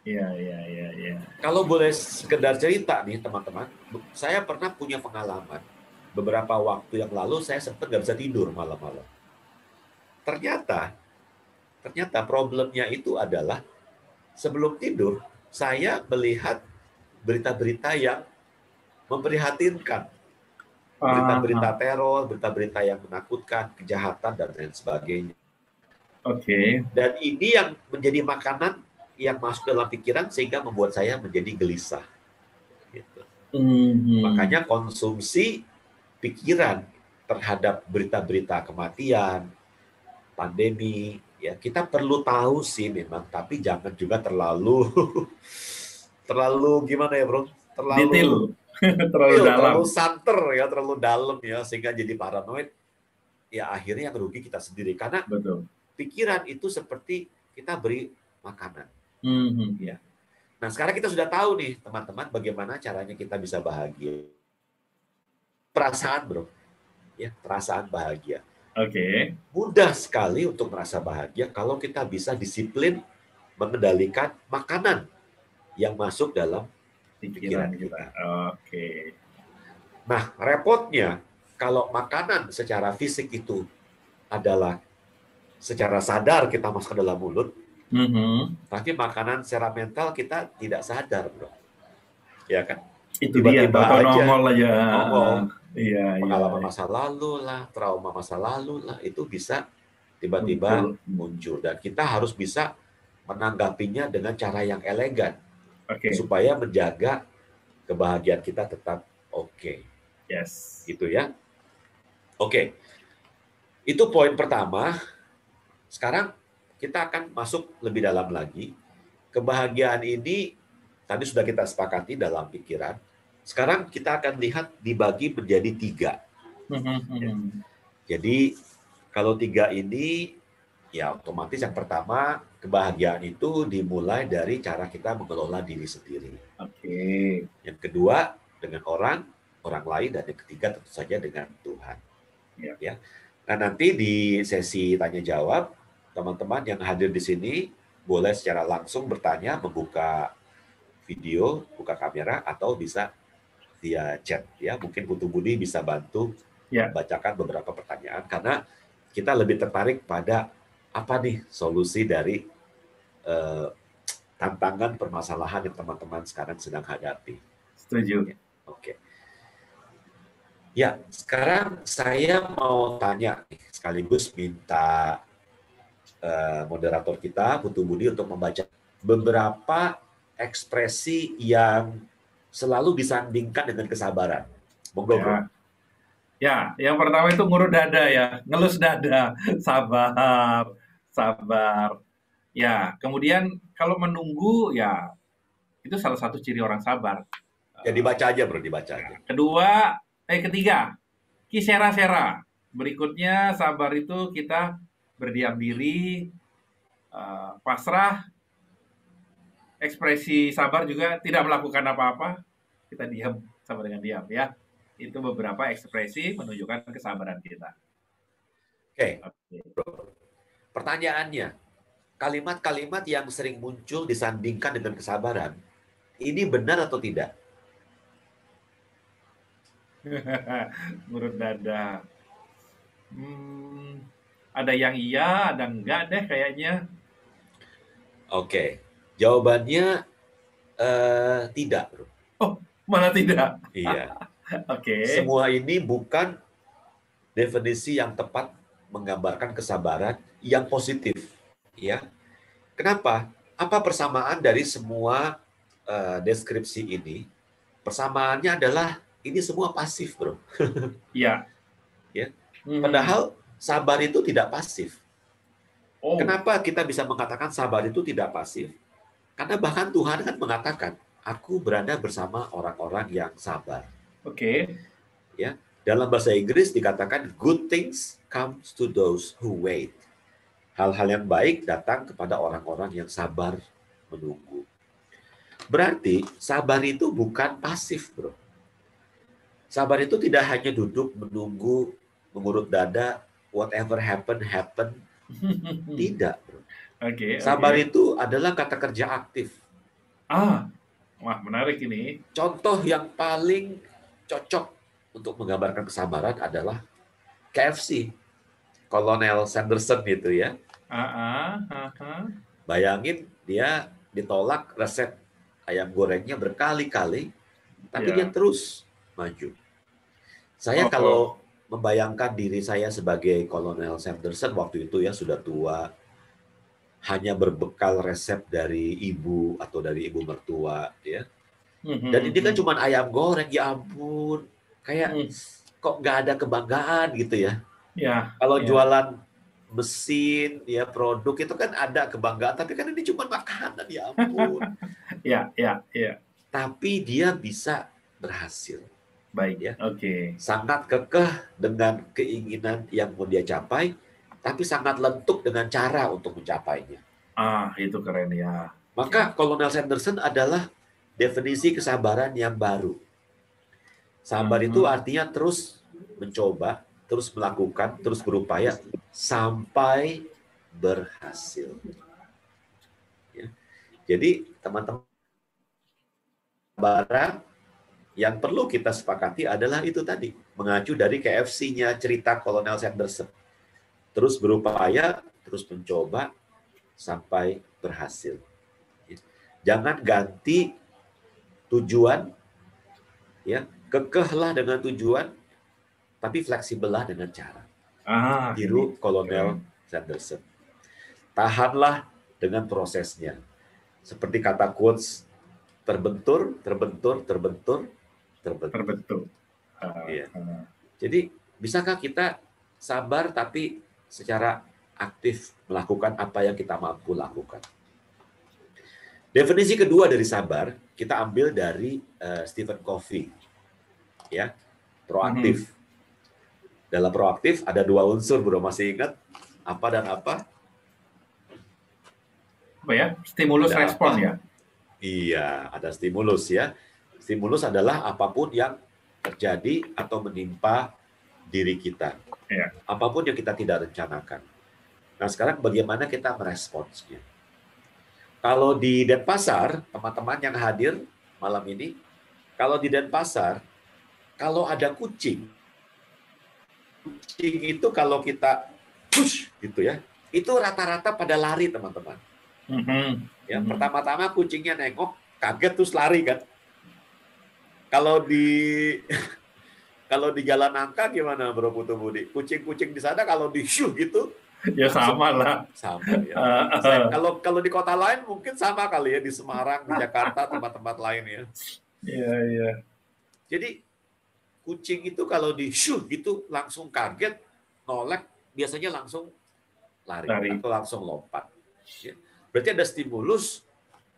Ya, ya, ya, ya. Kalau boleh sekedar cerita nih teman-teman, saya pernah punya pengalaman. Beberapa waktu yang lalu saya sempat nggak bisa tidur malam-malam. Ternyata problemnya itu adalah sebelum tidur, saya melihat berita-berita yang memprihatinkan. Berita-berita teror, berita-berita yang menakutkan, kejahatan, dan lain sebagainya. Oke. Dan ini yang menjadi makanan yang masuk dalam pikiran sehingga membuat saya menjadi gelisah. Gitu. Makanya konsumsi pikiran terhadap berita-berita kematian, pandemi, ya kita perlu tahu sih memang, tapi jangan juga terlalu gimana ya bro? Detail. Terlalu dalam. Terlalu santer ya, terlalu dalam ya, sehingga jadi paranoid. Ya akhirnya yang rugi kita sendiri. Karena betul, pikiran itu seperti kita beri makanan. Ya. Nah sekarang kita sudah tahu nih teman-teman bagaimana caranya kita bisa bahagia. Perasaan bro, ya perasaan bahagia. Oke. Mudah sekali untuk merasa bahagia kalau kita bisa disiplin mengendalikan makanan yang masuk dalam pikiran kita. Oke. Nah, repotnya kalau makanan secara fisik itu adalah secara sadar kita masuk ke dalam mulut, tapi makanan secara mental kita tidak sadar, bro. Ya kan? Itu tiba-tiba dia, aja nongol aja. Nongol. Iya, pengalaman masa lalu lah, trauma masa lalu lah, itu bisa tiba-tiba muncul. Dan kita harus bisa menanggapinya dengan cara yang elegan. Supaya menjaga kebahagiaan kita tetap oke. Yes. Gitu ya. Oke. Itu poin pertama. Sekarang kita akan masuk lebih dalam lagi. Kebahagiaan ini tadi sudah kita sepakati dalam pikiran. Sekarang kita akan lihat dibagi menjadi 3. Ya. Jadi kalau 3 ini ya otomatis yang pertama kebahagiaan itu dimulai dari cara kita mengelola diri sendiri. Oke. Yang kedua dengan orang lain, dan yang ketiga tentu saja dengan Tuhan. Ya. Nah nanti di sesi tanya jawab teman-teman yang hadir di sini boleh secara langsung bertanya, membuka video, buka kamera, atau bisa via chat. Ya mungkin Putu Budi bisa bantu bacakan beberapa pertanyaan karena kita lebih tertarik pada apa nih solusi dari tantangan permasalahan yang teman-teman sekarang sedang hadapi. Setuju. Oke. Ya, sekarang saya mau tanya sekaligus minta moderator kita, Putu Budi, untuk membaca beberapa ekspresi yang selalu disandingkan dengan kesabaran. Monggo, bro. Ya, yang pertama itu ngurut dada ya, ngelus dada, sabar, sabar. Ya, kemudian kalau menunggu ya itu salah satu ciri orang sabar. Ya dibaca aja bro, dibaca aja. Ketiga, kisera-sera. Berikutnya sabar itu kita berdiam diri, pasrah. Ekspresi sabar juga tidak melakukan apa-apa, kita diam sama dengan diam ya. Itu beberapa ekspresi menunjukkan kesabaran kita. Oke. Pertanyaannya, kalimat-kalimat yang sering muncul disandingkan dengan kesabaran, ini benar atau tidak? Ngurut dada. Ada yang iya, ada enggak deh kayaknya. Oke. Jawabannya tidak, bro. Oh, malah tidak? Iya. Oke. Semua ini bukan definisi yang tepat menggambarkan kesabaran yang positif. Ya. Kenapa? Apa persamaan dari semua deskripsi ini? Persamaannya adalah ini semua pasif, bro. Iya. Ya. Padahal sabar itu tidak pasif. Kenapa kita bisa mengatakan sabar itu tidak pasif? Karena bahkan Tuhan kan mengatakan, aku berada bersama orang-orang yang sabar. Oke. Ya, dalam bahasa Inggris dikatakan good things comes to those who wait. Hal-hal yang baik datang kepada orang-orang yang sabar menunggu. Berarti sabar itu bukan pasif, bro. Sabar itu tidak hanya duduk menunggu, mengurut dada, whatever happen, happen. Tidak, bro. Sabar itu adalah kata kerja aktif. Wah, menarik ini. Contoh yang paling cocok untuk menggambarkan kesabaran adalah KFC. Kolonel Sanderson gitu ya. Bayangin dia ditolak resep ayam gorengnya berkali-kali, tapi dia terus maju. Saya kalau membayangkan diri saya sebagai Kolonel Sanderson waktu itu ya sudah tua, hanya berbekal resep dari ibu atau dari ibu mertua ya. Dan ini kan cuma ayam goreng, ya ampun, kayak kok nggak ada kebanggaan gitu ya. Kalau jualan mesin ya produk itu kan ada kebanggaan, tapi kan ini cuma makanan, ya ampun. Tapi dia bisa berhasil. Baik ya. Sangat kekeh dengan keinginan yang mau dia capai, tapi sangat lentuk dengan cara untuk mencapainya. Itu keren ya. Maka Kolonel Sanderson adalah definisi kesabaran yang baru. Sabar itu artinya terus mencoba, terus melakukan, terus berupaya sampai berhasil. Ya. Jadi teman-teman, kesabaran yang perlu kita sepakati adalah itu tadi, mengacu dari KFC-nya cerita Kolonel Sanderson. Terus berupaya, terus mencoba sampai berhasil. Jangan ganti tujuan, ya, kekehlah dengan tujuan, tapi fleksibellah dengan cara. Tiru Kolonel Sanderson. Tahanlah dengan prosesnya. Seperti kata quotes, terbentur. Ya. Jadi, bisakah kita sabar tapi secara aktif melakukan apa yang kita mampu lakukan? Definisi kedua dari sabar kita ambil dari Stephen Covey, ya, proaktif. Dalam proaktif ada 2 unsur, bro. Masih ingat apa dan apa? Apa ya? Stimulus respon ya. Iya, ada stimulus ya. Stimulus adalah apapun yang terjadi atau menimpa diri kita, apapun yang kita tidak rencanakan. Nah, sekarang bagaimana kita meresponsnya? Kalau di Denpasar, teman-teman yang hadir malam ini, kalau di Denpasar, kalau ada kucing itu kalau kita push gitu ya, itu rata-rata pada lari, teman-teman. Ya, pertama-tama kucingnya nengok, kaget terus lari kan. Kalau di jalan nangka gimana, Bro Putu Budi? Kucing-kucing di sana kalau di shoo gitu, ya sama lah. Sama ya. Kalau di kota lain mungkin sama kali ya, di Semarang, di Jakarta, tempat-tempat lain ya. Iya. Jadi kucing itu kalau di shoo gitu langsung kaget, nolek, biasanya langsung lari. Atau langsung lompat. Ya. Berarti ada stimulus,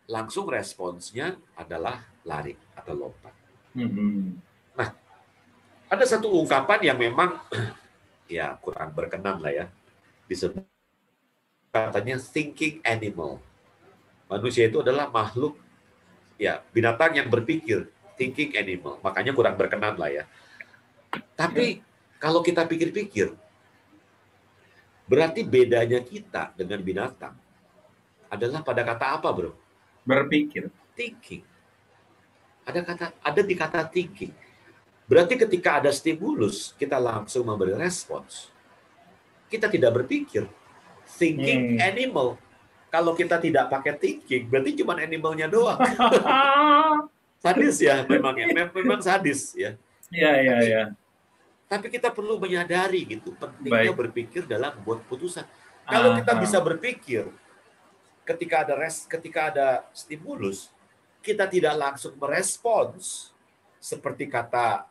langsung responsnya adalah lari atau lompat. Nah, ada satu ungkapan yang memang ya kurang berkenan lah ya. Disebut katanya thinking animal. Manusia itu adalah makhluk ya, binatang yang berpikir, thinking animal. Makanya kurang berkenan lah ya. Tapi kalau kita pikir-pikir, berarti bedanya kita dengan binatang adalah pada kata apa, bro? Berpikir. Thinking. Ada di kata thinking. Berarti ketika ada stimulus, kita langsung memberi respons. Kita tidak berpikir. Thinking animal. Kalau kita tidak pakai thinking, berarti cuma animalnya doang. Sadis ya, memang sadis ya. Iya. Tapi kita perlu menyadari gitu, pentingnya berpikir dalam membuat putusan. Kalau kita bisa berpikir, ketika ada stimulus, kita tidak langsung merespons seperti kata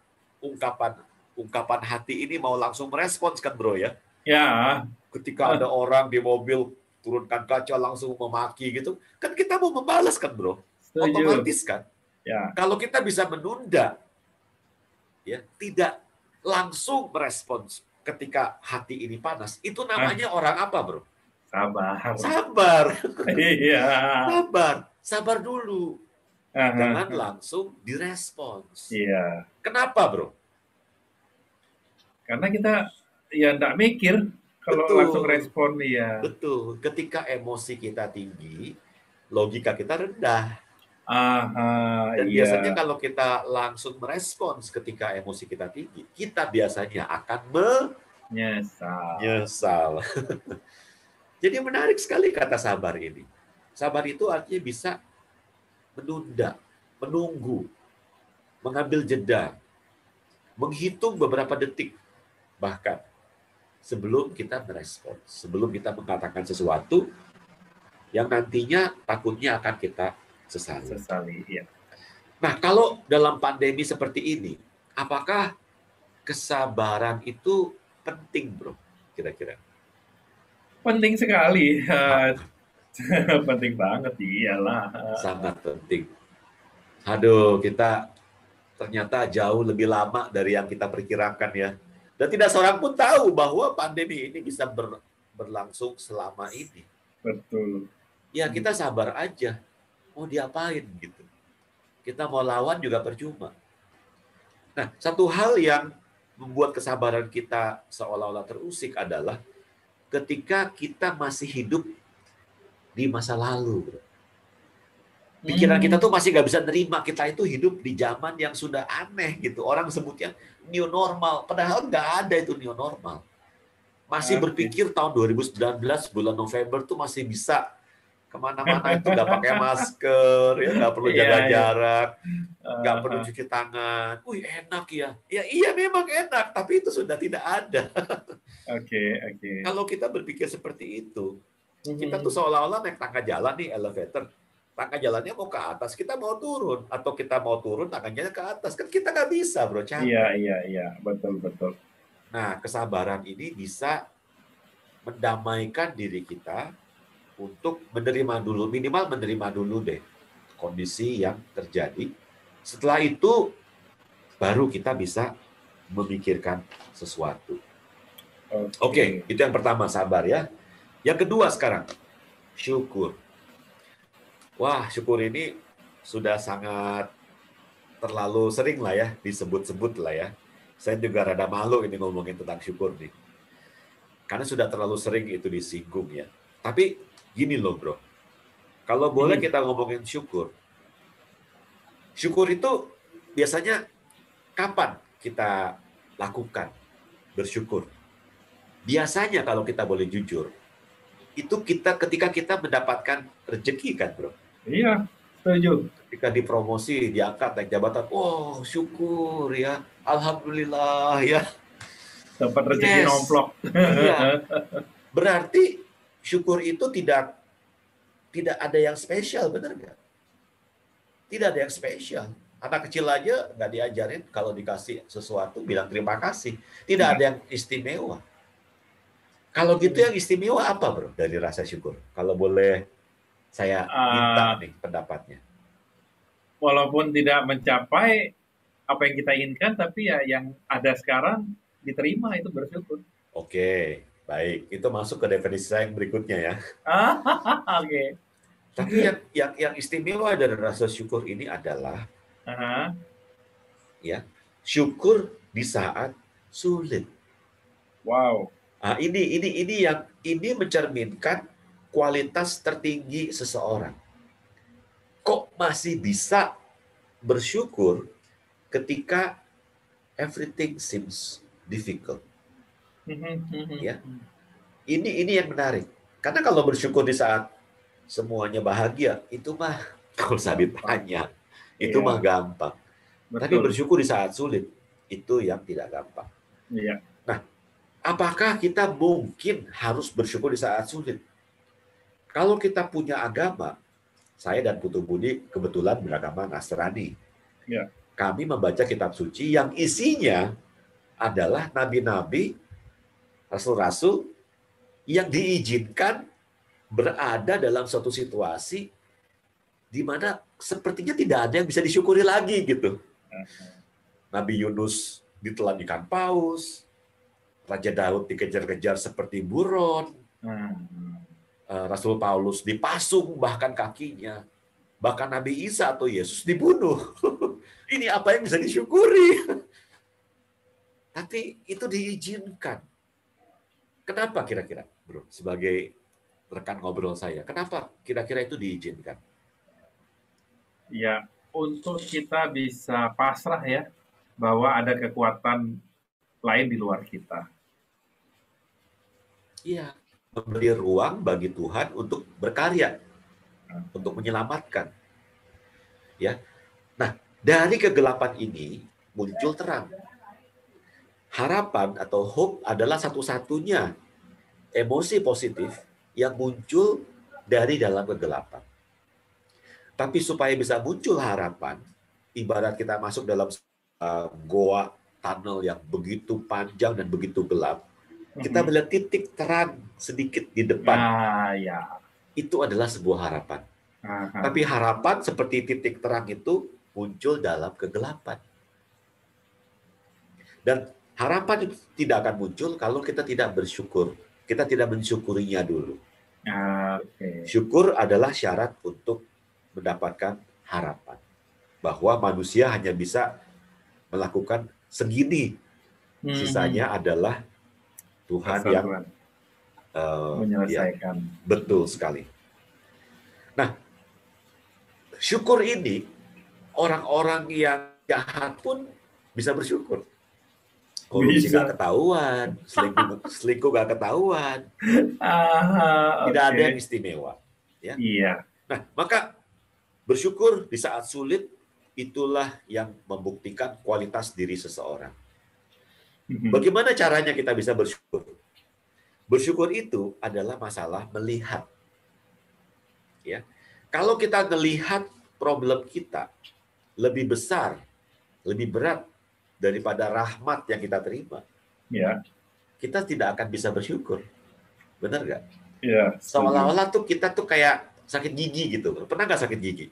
ungkapan hati ini mau langsung merespons kan, bro ya? Ya. Ketika ada orang di mobil turunkan kaca langsung memaki gitu, kan kita mau membalas kan, bro? Otomatis kan? Ya. Kalau kita bisa menunda, ya, tidak langsung merespons ketika hati ini panas, itu namanya orang apa, bro? Sabar. Iya. Sabar dulu. Jangan langsung direspons. Iya. Kenapa, bro? Karena kita ya enggak mikir kalau langsung Betul, respon ya. betul. Ketika emosi kita tinggi, logika kita rendah. Dan biasanya Iya. kalau kita langsung merespons ketika emosi kita tinggi, kita biasanya akan Nyesal. menyesal. Jadi menarik sekali kata sabar ini. Sabar itu artinya bisa menunda, menunggu, mengambil jeda, menghitung beberapa detik, bahkan sebelum kita merespon, sebelum kita mengatakan sesuatu yang nantinya takutnya akan kita sesali. Ya. Nah, kalau dalam pandemi seperti ini, apakah kesabaran itu penting, bro? Kira-kira. Penting sekali. Penting banget, iyalah. Sangat penting. Aduh, kita ternyata jauh lebih lama dari yang kita perkirakan ya. Dan tidak seorang pun tahu bahwa pandemi ini bisa berlangsung selama ini. Betul. Ya, kita sabar aja. Mau diapain gitu. Kita mau lawan juga percuma. Nah, satu hal yang membuat kesabaran kita seolah-olah terusik adalah ketika kita masih hidup di masa lalu. Pikiran kita tuh masih nggak bisa nerima kita itu hidup di zaman yang sudah aneh gitu. Orang sebutnya new normal, padahal nggak ada itu new normal. Masih berpikir tahun 2019 bulan November tuh masih bisa kemana-mana itu nggak pakai masker, ya nggak perlu jaga jarak, nggak perlu cuci tangan. Wih enak ya. Ya iya memang enak, tapi itu sudah tidak ada. Oke. Kalau kita berpikir seperti itu, kita tuh seolah-olah naik tangga jalan nih, elevator. Tangga jalannya mau ke atas, kita mau turun. Atau kita mau turun, tangganya ke atas. Kan kita nggak bisa, bro. Capek. Iya. Betul. Nah, kesabaran ini bisa mendamaikan diri kita untuk menerima dulu, minimal menerima dulu deh kondisi yang terjadi. Setelah itu, baru kita bisa memikirkan sesuatu. Oke, itu yang pertama, sabar ya. Yang kedua sekarang, syukur. Wah, syukur ini sudah sangat terlalu sering lah ya, disebut-sebut lah ya. Saya juga rada malu ini ngomongin tentang syukur nih. Karena sudah terlalu sering itu disinggung ya. Tapi gini loh bro, kalau boleh kita ngomongin syukur. Syukur itu biasanya kapan kita lakukan bersyukur? Biasanya kalau kita boleh jujur, itu ketika kita mendapatkan rezeki kan bro. Iya, setuju. Ketika dipromosi, diangkat, naik jabatan, oh syukur ya, alhamdulillah ya. Dapat rezeki nomplok. Iya. Berarti syukur itu tidak ada yang spesial, benar nggak? Tidak ada yang spesial. Anak kecil aja nggak diajarin kalau dikasih sesuatu bilang terima kasih. Tidak ada yang istimewa. Kalau gitu yang istimewa apa bro dari rasa syukur? Kalau boleh saya minta nih pendapatnya. Walaupun tidak mencapai apa yang kita inginkan, tapi ya yang ada sekarang diterima, itu bersyukur. Oke, baik. Itu masuk ke definisi saya yang berikutnya ya. Oke. Tapi yang istimewa dari rasa syukur ini adalah ya syukur di saat sulit. Wow. Nah, ini mencerminkan kualitas tertinggi seseorang. Kok masih bisa bersyukur ketika everything seems difficult? Ya, ini yang menarik. Karena kalau bersyukur di saat semuanya bahagia, itu mah kalau saya ditanya, itu mah gampang. Betul. Tapi bersyukur di saat sulit, itu yang tidak gampang. Iya. Nah, apakah kita mungkin harus bersyukur di saat sulit? Kalau kita punya agama, saya dan Putu Budi kebetulan beragama Nasrani. Ya. Kami membaca kitab suci yang isinya adalah nabi-nabi, rasul-rasul yang diizinkan berada dalam suatu situasi di mana sepertinya tidak ada yang bisa disyukuri lagi gitu. Nabi Yunus ditelan ikan paus, Raja Daud dikejar-kejar seperti buron, Rasul Paulus dipasung bahkan kakinya, bahkan Nabi Isa atau Yesus dibunuh. Ini apa yang bisa disyukuri? Tapi itu diizinkan. Kenapa kira-kira, Bro? Sebagai rekan ngobrol saya, kenapa kira-kira itu diizinkan? Ya, untuk kita bisa pasrah ya, bahwa ada kekuatan lain di luar kita. Iya, memberi ruang bagi Tuhan untuk berkarya, untuk menyelamatkan. Ya, nah dari kegelapan ini muncul terang. Harapan atau hope adalah satu-satunya emosi positif yang muncul dari dalam kegelapan. Tapi supaya bisa muncul harapan, ibarat kita masuk dalam goa tunnel yang begitu panjang dan begitu gelap, kita melihat titik terang sedikit di depan. Ya. Itu adalah sebuah harapan. Tapi harapan seperti titik terang itu muncul dalam kegelapan. Dan harapan itu tidak akan muncul kalau kita tidak bersyukur. Kita tidak mensyukurinya dulu. Syukur adalah syarat untuk mendapatkan harapan. Bahwa manusia hanya bisa melakukan segini. Sisanya adalah Tuhan yang menyelesaikan. Ya, betul sekali. Nah, syukur ini orang-orang yang jahat pun bisa bersyukur. Korupsi nggak ketahuan, selingkuh nggak ketahuan, tidak ada yang istimewa. Ya? Iya. Nah, maka bersyukur di saat sulit itulah yang membuktikan kualitas diri seseorang. Bagaimana caranya kita bisa bersyukur? Bersyukur itu adalah masalah melihat. Ya, kalau kita melihat problem kita lebih besar, lebih berat daripada rahmat yang kita terima, ya, kita tidak akan bisa bersyukur. Benar nggak? Ya, seolah-olah tuh kita tuh kayak sakit gigi gitu. Pernah nggak sakit gigi?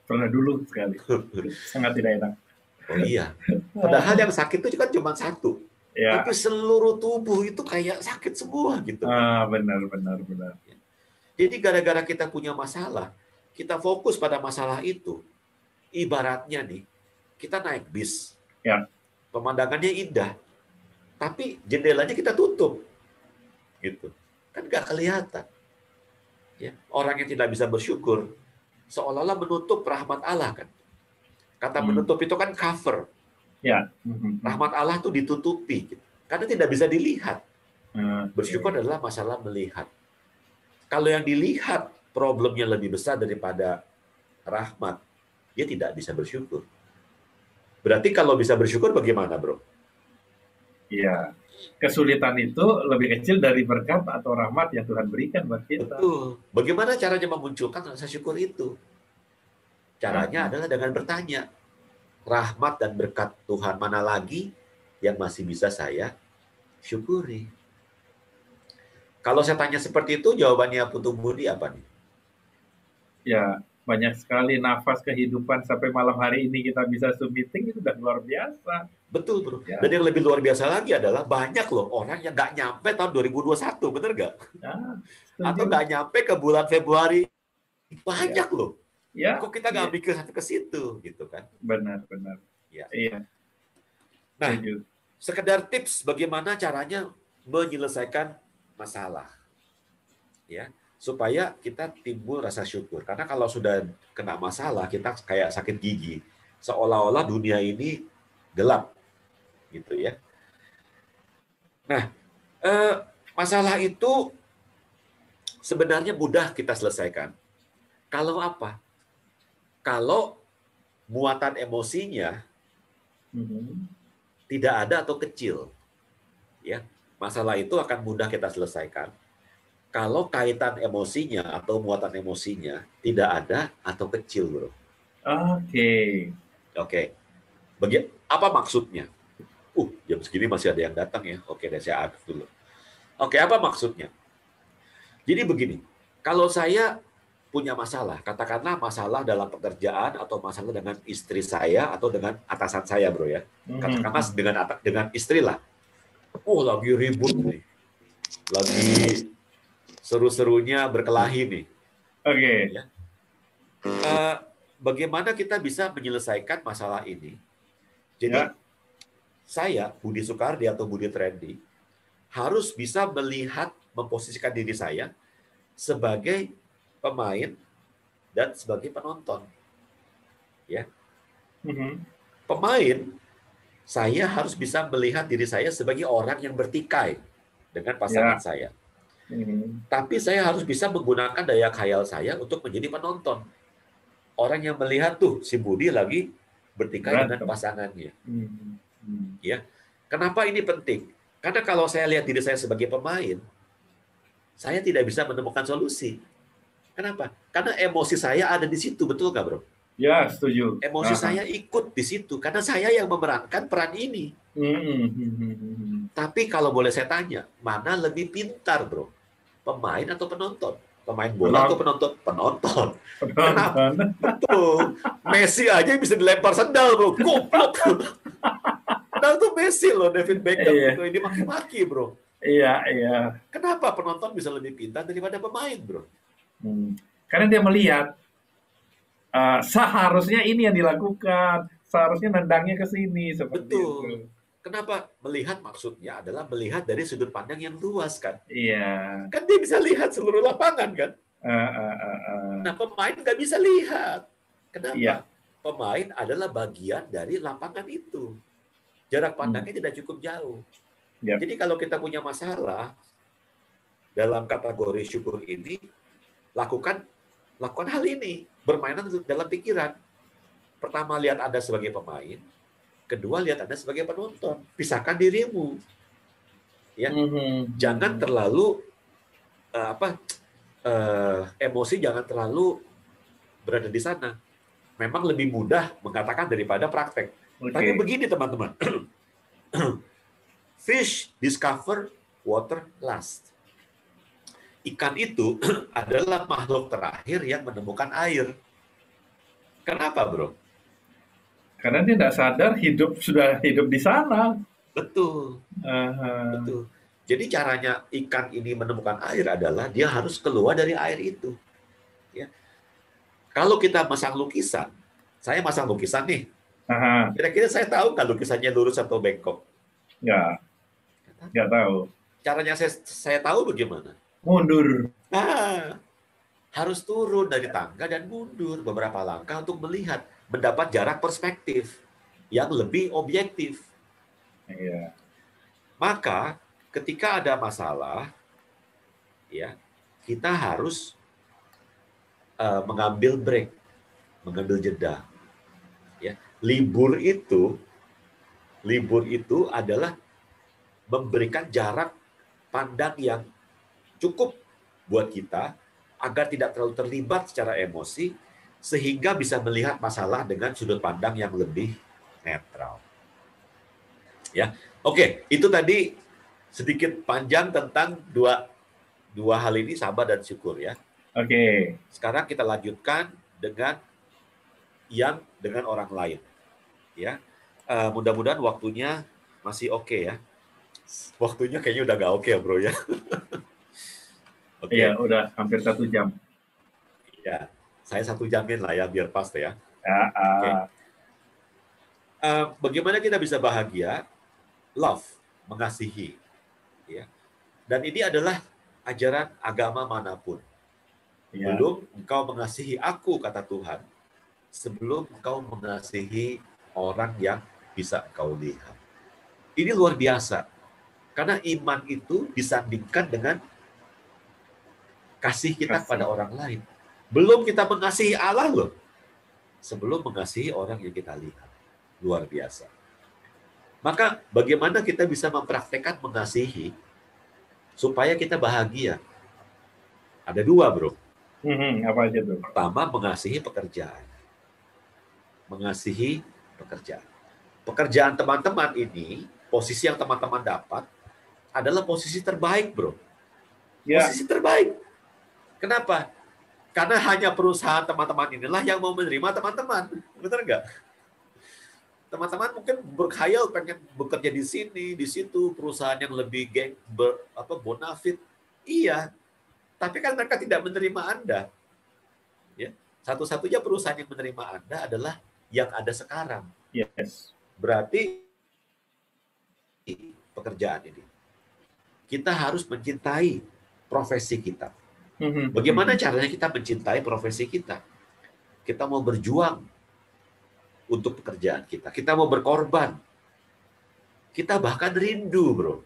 Pernah dulu sekali. Sangat tidak enak. Oh iya. Padahal yang sakit itu kan cuma satu. Ya. Tapi seluruh tubuh itu kayak sakit semua gitu. Benar. Jadi gara-gara kita punya masalah, kita fokus pada masalah itu. Ibaratnya nih, kita naik bis. Ya. Pemandangannya indah. Tapi jendelanya kita tutup. Gitu. Kan nggak kelihatan. Ya. Orang yang tidak bisa bersyukur, seolah-olah menutup rahmat Allah kan. Kata menutup itu kan cover. Ya. Rahmat Allah tuh ditutupi. Gitu. Karena tidak bisa dilihat. Bersyukur adalah masalah melihat. Kalau yang dilihat problemnya lebih besar daripada rahmat, dia tidak bisa bersyukur. Berarti kalau bisa bersyukur bagaimana, Bro? Iya. Kesulitan itu lebih kecil dari berkat atau rahmat yang Tuhan berikan buat kita. Betul. Bagaimana caranya memunculkan rasa syukur itu? Caranya adalah dengan bertanya, rahmat dan berkat Tuhan mana lagi yang masih bisa saya syukuri? Kalau saya tanya seperti itu, jawabannya Putu Budi apa nih? Ya, banyak sekali nafas kehidupan sampai malam hari ini kita bisa Zoom meeting, itu udah luar biasa. Betul, Bro. Ya. Dan yang lebih luar biasa lagi adalah banyak loh orang yang nggak nyampe tahun 2021, bener nggak? Ya, atau nggak nyampe ke bulan Februari. Banyak loh. Ya. Kok kita nggak mikir sampai ke situ, gitu kan? Benar. Ya. Iya. Nah, sekedar tips bagaimana caranya menyelesaikan masalah, ya, supaya kita timbul rasa syukur. Karena kalau sudah kena masalah, kita kayak sakit gigi, seolah-olah dunia ini gelap, gitu ya. Nah, masalah itu sebenarnya mudah kita selesaikan. Kalau apa? Kalau muatan emosinya tidak ada atau kecil, ya. Masalah itu akan mudah kita selesaikan kalau kaitan emosinya atau muatan emosinya tidak ada atau kecil, Bro. Oke. Apa maksudnya? Jam segini masih ada yang datang ya. Oke, saya aduk dulu. Oke, apa maksudnya? Jadi begini, kalau saya punya masalah, katakanlah masalah dalam pekerjaan atau masalah dengan istri saya atau dengan atasan saya, Bro ya. Katakanlah dengan istri lah. Lagi ribut nih. Lagi seru-serunya berkelahi nih. Oke. Ya. Bagaimana kita bisa menyelesaikan masalah ini? Jadi, saya, Budi Soekardi atau Budi Trendy, harus bisa melihat, memposisikan diri saya sebagai pemain dan sebagai penonton. Ya. Pemain, saya harus bisa melihat diri saya sebagai orang yang bertikai dengan pasangan saya. Tapi saya harus bisa menggunakan daya khayal saya untuk menjadi penonton. Orang yang melihat tuh si Budi lagi bertikai dengan pasangannya. Ya. Kenapa ini penting? Karena kalau saya lihat diri saya sebagai pemain, saya tidak bisa menemukan solusi. Kenapa? Karena emosi saya ada di situ, betul nggak, bro? Ya, setuju. Emosi saya ikut di situ, karena saya yang memerankan peran ini. Tapi kalau boleh saya tanya, mana lebih pintar, bro? Pemain atau penonton? Pemain bola atau penonton? Penonton. Kenapa? Betul. Messi aja bisa dilempar sendal, bro. Goblok. Padahal tuh Messi loh, David Beckham gitu. Ini maki-maki, bro. Iya. Kenapa penonton bisa lebih pintar daripada pemain, bro? Karena dia melihat seharusnya ini yang dilakukan, seharusnya nendangnya ke sini seperti Betul. itu. Kenapa? Melihat maksudnya adalah melihat dari sudut pandang yang luas, kan? Iya. Kan dia bisa lihat seluruh lapangan, kan? Nah, pemain nggak bisa lihat. Kenapa? Iya. Pemain adalah bagian dari lapangan itu. Jarak pandangnya tidak cukup jauh. Yep. Jadi kalau kita punya masalah dalam kategori syukur ini, lakukan hal ini, bermainan dalam pikiran. Pertama, lihat Anda sebagai pemain. Kedua, lihat Anda sebagai penonton. Pisahkan dirimu. Ya, jangan terlalu emosi jangan terlalu berada di sana. Memang lebih mudah mengatakan daripada praktek. Tapi begini, teman-teman. Fish discover water last. Ikan itu adalah makhluk terakhir yang menemukan air. Kenapa, bro? Karena dia tidak sadar sudah hidup di sana. Betul. Betul. Jadi caranya ikan ini menemukan air adalah dia harus keluar dari air itu. Ya. Kalau kita masang lukisan, saya masang lukisan nih. Kira-kira saya tahu nggak lukisannya lurus atau bengkok? Nggak tahu. Caranya saya tahu bagaimana? Mundur. Nah, harus turun dari tangga dan mundur beberapa langkah untuk melihat, mendapat jarak perspektif yang lebih objektif. Iya. Maka ketika ada masalah, ya kita harus mengambil break, mengambil jeda. Ya, libur itu adalah memberikan jarak pandang yang cukup buat kita agar tidak terlalu terlibat secara emosi, sehingga bisa melihat masalah dengan sudut pandang yang lebih netral. Ya, oke, itu tadi sedikit panjang tentang dua hal ini, sabar dan syukur, ya. Oke. Sekarang kita lanjutkan dengan orang lain, ya. Mudah-mudahan waktunya masih oke, ya. Waktunya kayaknya udah nggak oke, ya, bro, ya. Oke. Iya, udah hampir 1 jam. Ya, saya 1 jamin lah ya, biar pas ya. Oke. Bagaimana kita bisa bahagia? Love, mengasihi. Ya. Dan ini adalah ajaran agama manapun. Ya. Belum engkau mengasihi aku, kata Tuhan, sebelum engkau mengasihi orang yang bisa engkau lihat. Ini luar biasa. Karena iman itu disandingkan dengan kasih kita pada orang lain. Belum kita mengasihi Allah loh, sebelum mengasihi orang yang kita lihat. Luar biasa. Maka bagaimana kita bisa mempraktekkan mengasihi supaya kita bahagia? Ada 2, bro. Apa aja, bro? Pertama, mengasihi pekerjaan. Mengasihi pekerjaan. Pekerjaan teman-teman ini, posisi yang teman-teman dapat adalah posisi terbaik, bro. Ya. Posisi terbaik. Kenapa? Karena hanya perusahaan teman-teman inilah yang mau menerima teman-teman. Benar nggak? Teman-teman mungkin berkhayal pengen bekerja di sini, di situ, perusahaan yang lebih bonafit. Iya. Tapi kan mereka tidak menerima Anda. Ya. Satu-satunya perusahaan yang menerima Anda adalah yang ada sekarang. Yes. Berarti pekerjaan ini. Kita harus mencintai profesi kita. Bagaimana caranya kita mencintai profesi kita? Kita mau berjuang untuk pekerjaan kita. Kita mau berkorban. Kita bahkan rindu, bro.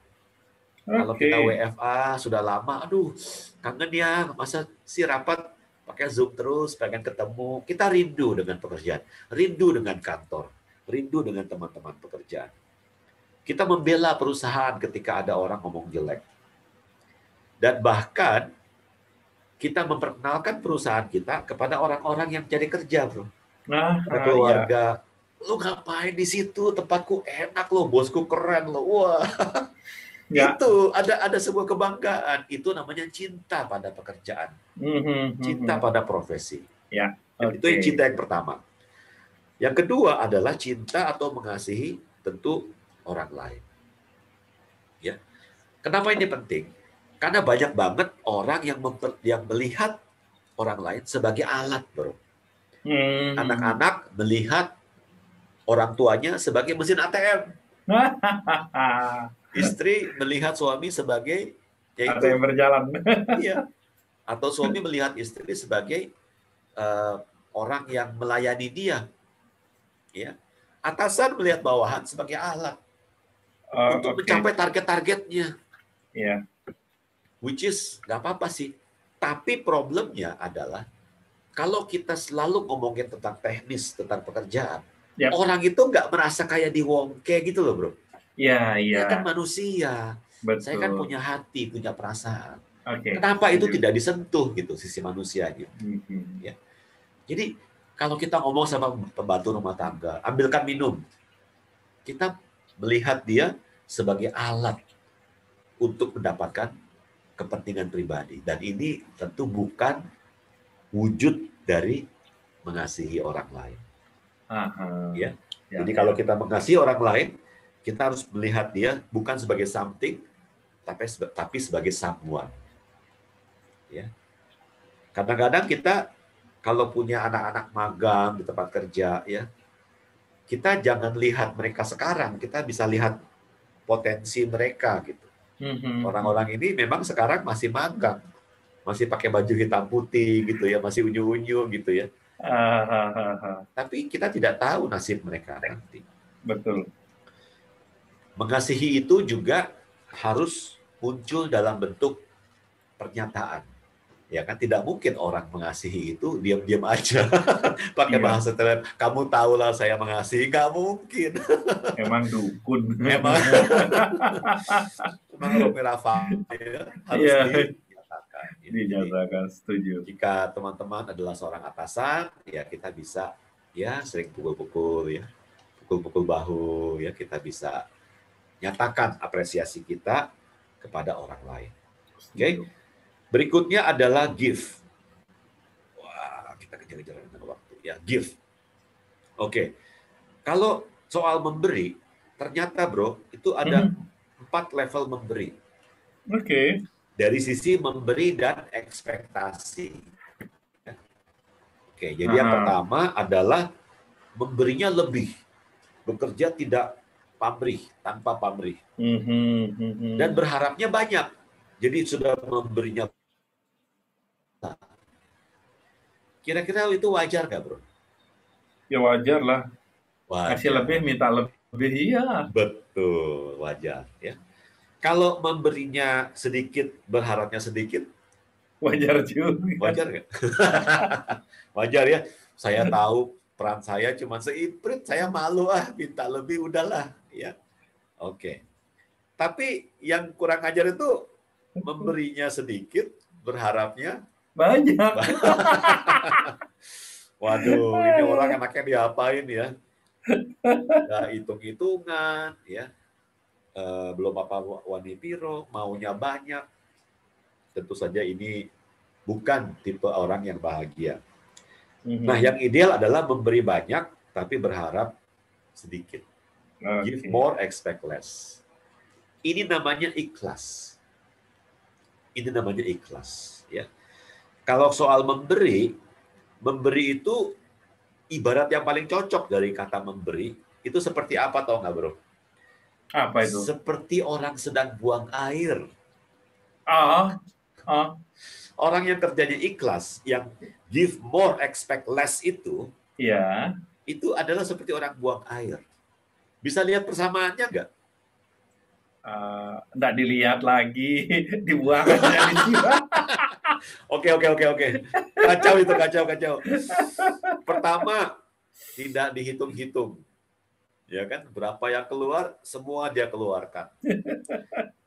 Kalau kita WFA sudah lama, aduh, kangen ya, masa sih rapat pakai Zoom terus, pengen ketemu. Kita rindu dengan pekerjaan, rindu dengan kantor, rindu dengan teman-teman pekerjaan. Kita membela perusahaan ketika ada orang ngomong jelek. Dan bahkan kita memperkenalkan perusahaan kita kepada orang-orang yang cari kerja, bro. Pada keluarga, lu ngapain di situ? Tempatku enak loh, bosku keren loh. Wah, itu ada sebuah kebanggaan. Itu namanya cinta pada pekerjaan, cinta pada profesi. Itu yang cinta yang pertama. Yang kedua adalah cinta atau mengasihi tentu orang lain. Ya, kenapa ini penting? Karena banyak banget orang yang melihat orang lain sebagai alat, bro. Anak-anak melihat orang tuanya sebagai mesin ATM. Istri melihat suami sebagai ATM berjalan. Iya. Atau suami melihat istri sebagai orang yang melayani dia. Ya. Atasan melihat bawahan sebagai alat untuk mencapai target-targetnya. Which is nggak apa-apa sih. Tapi problemnya adalah kalau kita selalu ngomongin tentang teknis, tentang pekerjaan, orang itu nggak merasa kayak diwongke gitu loh, bro. Dia kan manusia. Betul. Saya kan punya hati, punya perasaan. Kenapa itu tidak disentuh gitu sisi manusianya? Ya. Jadi kalau kita ngomong sama pembantu rumah tangga, ambilkan minum, kita melihat dia sebagai alat untuk mendapatkan kepentingan pribadi. Dan ini tentu bukan wujud dari mengasihi orang lain. Ya. Jadi kalau kita mengasihi orang lain, kita harus melihat dia bukan sebagai something, tapi sebagai someone. Ya. Kadang-kadang kita kalau punya anak-anak magang di tempat kerja, ya, kita jangan lihat mereka sekarang, kita bisa lihat potensi mereka gitu. Orang-orang ini memang sekarang masih magang, masih pakai baju hitam putih gitu ya, masih unyu-unyu gitu ya. Tapi kita tidak tahu nasib mereka nanti. Betul. Mengasihi itu juga harus muncul dalam bentuk pernyataan. Ya kan, tidak mungkin orang mengasihi itu diam-diam aja pakai bahasa terang. Kamu tahulah saya mengasihi, nggak mungkin. Emang dukun. Emang Rafa ya, harus dinyatakan. Dinyatakan, setuju. Jika teman-teman adalah seorang atasan, ya kita bisa ya sering pukul-pukul ya, pukul-pukul bahu ya, kita bisa nyatakan apresiasi kita kepada orang lain. Oke. Berikutnya adalah give. Wah, kita kejar-kejar dengan waktu ya, give. Oke. Kalau soal memberi, ternyata bro, itu ada 4 level memberi. Dari sisi memberi dan ekspektasi. Oke, jadi yang pertama adalah memberinya lebih. Bekerja tidak pamrih, tanpa pamrih. Dan berharapnya banyak. Jadi sudah memberinya. Kira-kira itu wajar nggak, bro? Ya wajar lah. Kasih lebih, minta lebih, iya. Betul, wajar. Ya. Kalau memberinya sedikit, berharapnya sedikit, wajar juga. Wajar nggak? Wajar ya. Saya tahu peran saya cuma seiprit, saya malu minta lebih, udahlah. Ya, oke. Tapi yang kurang ajar itu memberinya sedikit, berharapnya banyak. Waduh, ini orang enaknya diapain ya? Nggak hitung-hitungan, ya. Belum apa wani piro, maunya banyak. Tentu saja ini bukan tipe orang yang bahagia. Nah, yang ideal adalah memberi banyak, tapi berharap sedikit. Give more, expect less. Ini namanya ikhlas. Ini namanya ikhlas. Ya. Kalau soal memberi itu ibarat yang paling cocok dari kata memberi, itu seperti apa, tahu nggak, bro? Apa itu? Seperti orang sedang buang air. Ah, ah, Orang yang kerjanya ikhlas, yang give more, expect less ya. itu adalah seperti orang buang air. Bisa lihat persamaannya nggak? Nggak dilihat lagi, dibuang aja di situ. Oke, oke, oke, oke. Kacau itu, kacau, kacau. Pertama, tidak dihitung-hitung. Ya kan, berapa yang keluar, semua dia keluarkan.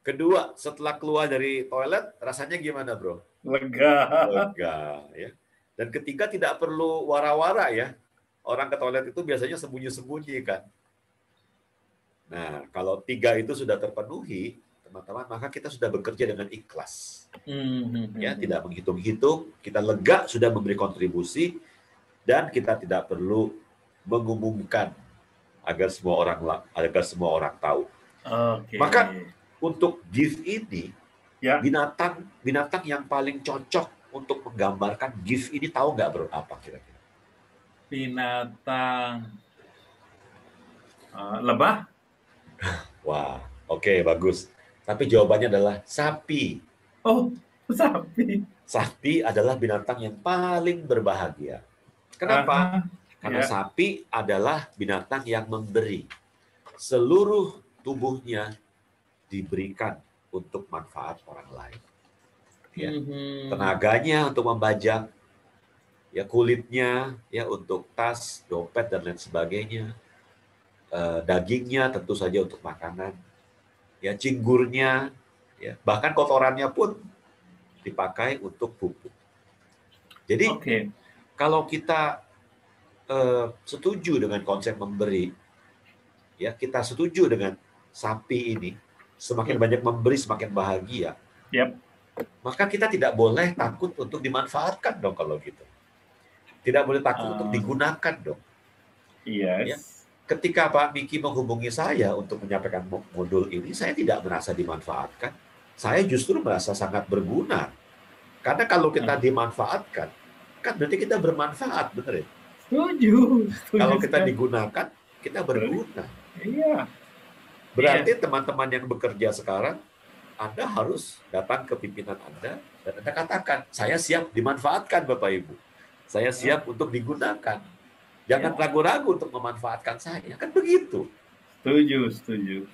Kedua, setelah keluar dari toilet, rasanya gimana, bro? Lega. Lega, ya. Dan ketiga, tidak perlu wara-wara ya. Orang ke toilet itu biasanya sembunyi-sembunyi kan. Nah, kalau tiga itu sudah terpenuhi, teman-teman, maka kita sudah bekerja dengan ikhlas. Ya, tidak menghitung-hitung, kita lega sudah memberi kontribusi, dan kita tidak perlu mengumumkan agar semua orang tahu. Maka untuk gift ini, ya. binatang yang paling cocok untuk menggambarkan gift ini, tahu nggak bro apa kira-kira? Binatang lebah. Wah, oke, bagus. Tapi jawabannya adalah sapi. Oh, sapi. Sapi adalah binatang yang paling berbahagia. Kenapa? Karena sapi adalah binatang yang memberi. Seluruh tubuhnya diberikan untuk manfaat orang lain. Ya. Tenaganya untuk membajak, ya kulitnya ya untuk tas, dompet dan lain sebagainya. Dagingnya tentu saja untuk makanan. Ya, cinggurnya, ya, bahkan kotorannya pun dipakai untuk pupuk. Jadi kalau kita setuju dengan konsep memberi, ya kita setuju dengan sapi ini, semakin banyak memberi semakin bahagia. Maka kita tidak boleh takut untuk dimanfaatkan dong kalau gitu. Tidak boleh takut untuk digunakan dong. Ya. Ketika Pak Miki menghubungi saya untuk menyampaikan modul ini, saya tidak merasa dimanfaatkan. Saya justru merasa sangat berguna. Karena kalau kita dimanfaatkan, kan berarti kita bermanfaat, benar ya? Setuju. Kalau kita digunakan, kita berguna. Iya. Berarti teman-teman yang bekerja sekarang, Anda harus datang ke pimpinan Anda dan Anda katakan, saya siap dimanfaatkan Bapak Ibu. Saya siap untuk digunakan. Jangan ragu-ragu untuk memanfaatkan saya. Kan begitu. Setuju.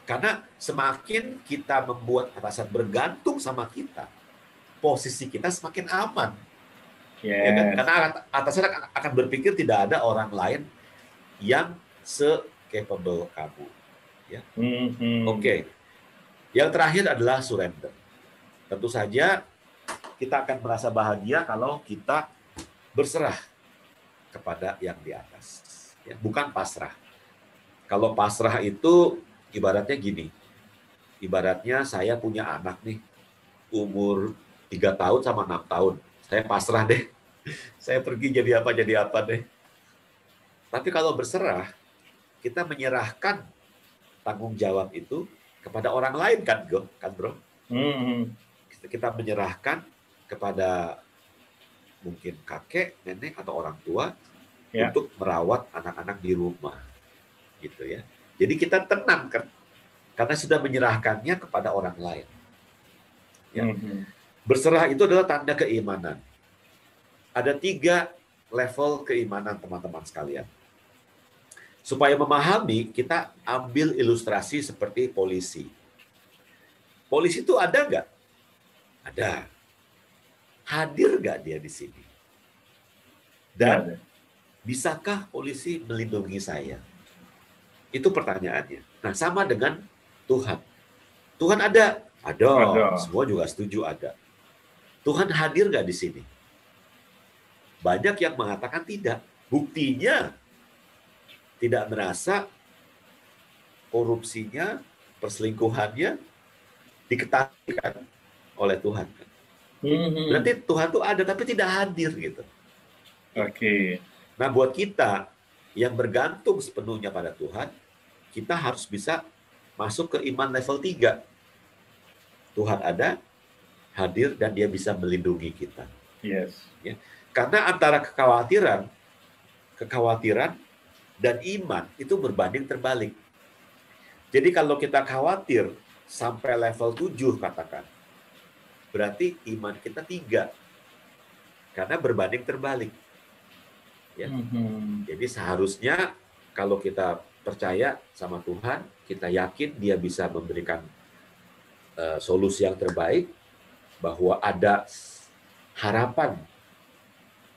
Karena semakin kita membuat atasan bergantung sama kita, posisi kita semakin aman. Ya kan? Karena atasan akan berpikir tidak ada orang lain yang se-capable kamu. Ya. Oke. Yang terakhir adalah surrender. Tentu saja kita akan merasa bahagia kalau kita berserah kepada yang di atas. Ya, bukan pasrah. Kalau pasrah itu ibaratnya gini. Ibaratnya saya punya anak nih, umur 3 tahun sama 6 tahun. Saya pasrah deh. Saya pergi jadi apa deh. Tapi kalau berserah, kita menyerahkan tanggung jawab itu kepada orang lain kan bro? Kita menyerahkan kepada mungkin kakek, nenek atau orang tua untuk merawat anak-anak di rumah, gitu ya. Jadi kita tenang kan, karena sudah menyerahkannya kepada orang lain. Ya. Berserah itu adalah tanda keimanan. Ada 3 level keimanan teman-teman sekalian. Supaya memahami, kita ambil ilustrasi seperti polisi. Polisi itu ada nggak? Ada. Hadir nggak dia di sini? Dan bisakah polisi melindungi saya? Itu pertanyaannya. Nah, sama dengan Tuhan. Tuhan ada. Semua juga setuju ada. Tuhan hadir nggak di sini? Banyak yang mengatakan tidak. Buktinya tidak merasa korupsinya, perselingkuhannya diketahui oleh Tuhan. Berarti Tuhan itu ada tapi tidak hadir gitu. Nah, buat kita yang bergantung sepenuhnya pada Tuhan, kita harus bisa masuk ke iman level 3. Tuhan ada, hadir, dan dia bisa melindungi kita. Ya. Karena antara kekhawatiran dan iman itu berbanding terbalik. Jadi kalau kita khawatir sampai level 7 katakan, berarti iman kita 3. Karena berbanding terbalik. Ya. Jadi seharusnya kalau kita percaya sama Tuhan, kita yakin Dia bisa memberikan solusi yang terbaik, bahwa ada harapan,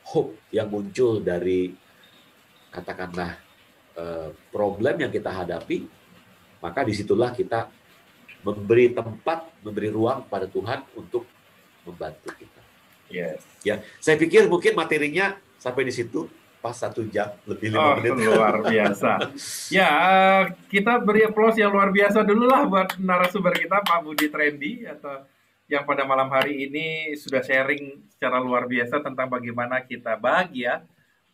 hope yang muncul dari katakanlah problem yang kita hadapi, maka disitulah kita memberi tempat, memberi ruang pada Tuhan untuk membantu kita. Yes. Ya, saya pikir mungkin materinya sampai di situ pas 1 jam lebih 5 menit. Luar biasa. Ya, kita beri aplaus yang luar biasa dulu lah buat narasumber kita Pak Budi Trendy, atau yang pada malam hari ini sudah sharing secara luar biasa tentang bagaimana kita bahagia,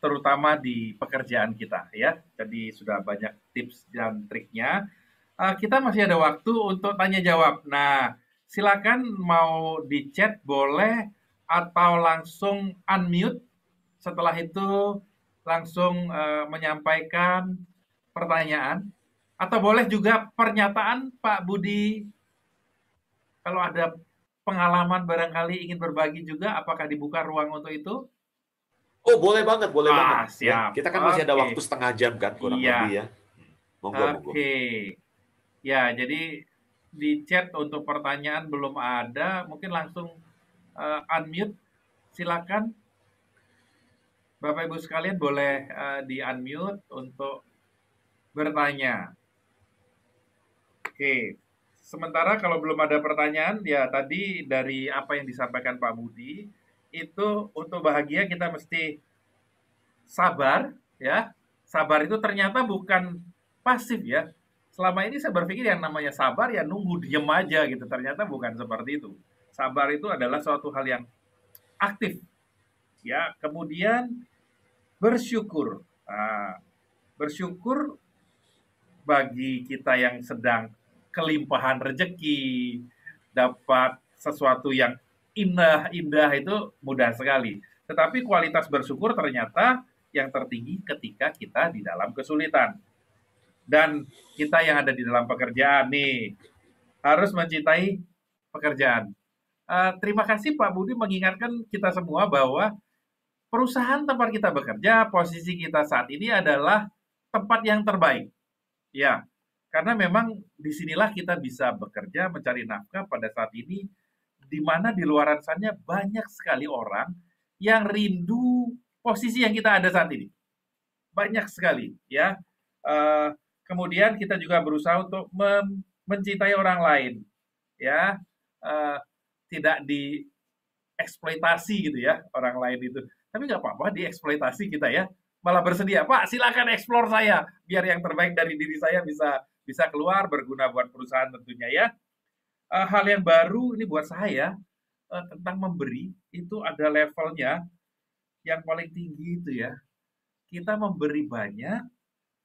terutama di pekerjaan kita ya. Jadi sudah banyak tips dan triknya. Kita masih ada waktu untuk tanya jawab. Nah, silakan mau di chat boleh atau langsung unmute. Setelah itu langsung menyampaikan pertanyaan, atau boleh juga pernyataan Pak Budi. Kalau ada pengalaman barangkali ingin berbagi juga, apakah dibuka ruang untuk itu? Oh, boleh banget, boleh banget. Siap. Ya, kita kan masih ada waktu setengah jam kan, kurang lebih ya. Monggo. Ya, jadi di chat untuk pertanyaan belum ada, mungkin langsung unmute. Silakan. Bapak Ibu sekalian boleh di-unmute untuk bertanya. Oke. Sementara kalau belum ada pertanyaan, ya tadi dari apa yang disampaikan Pak Budi, itu untuk bahagia kita mesti sabar, ya. Sabar itu ternyata bukan pasif ya. Selama ini saya berpikir yang namanya sabar ya nunggu diem aja gitu. Ternyata bukan seperti itu. Sabar itu adalah suatu hal yang aktif. Ya, kemudian bersyukur. Bersyukur bagi kita yang sedang kelimpahan rezeki, dapat sesuatu yang indah itu mudah sekali. Tetapi kualitas bersyukur ternyata yang tertinggi ketika kita di dalam kesulitan. Dan kita yang ada di dalam pekerjaan nih, harus mencintai pekerjaan. Terima kasih Pak Budi mengingatkan kita semua bahwa perusahaan tempat kita bekerja, posisi kita saat ini adalah tempat yang terbaik. Ya, karena memang disinilah kita bisa bekerja, mencari nafkah pada saat ini, di mana di luar sana banyak sekali orang yang rindu posisi yang kita ada saat ini. Banyak sekali, ya. Kemudian kita juga berusaha untuk mencintai orang lain, ya, tidak dieksploitasi gitu ya orang lain itu. Tapi nggak apa-apa dieksploitasi kita ya, malah bersedia, Pak silakan eksplor saya, biar yang terbaik dari diri saya bisa keluar berguna buat perusahaan tentunya ya. Hal yang baru ini buat saya tentang memberi itu ada levelnya yang paling tinggi itu ya. Kita memberi banyak,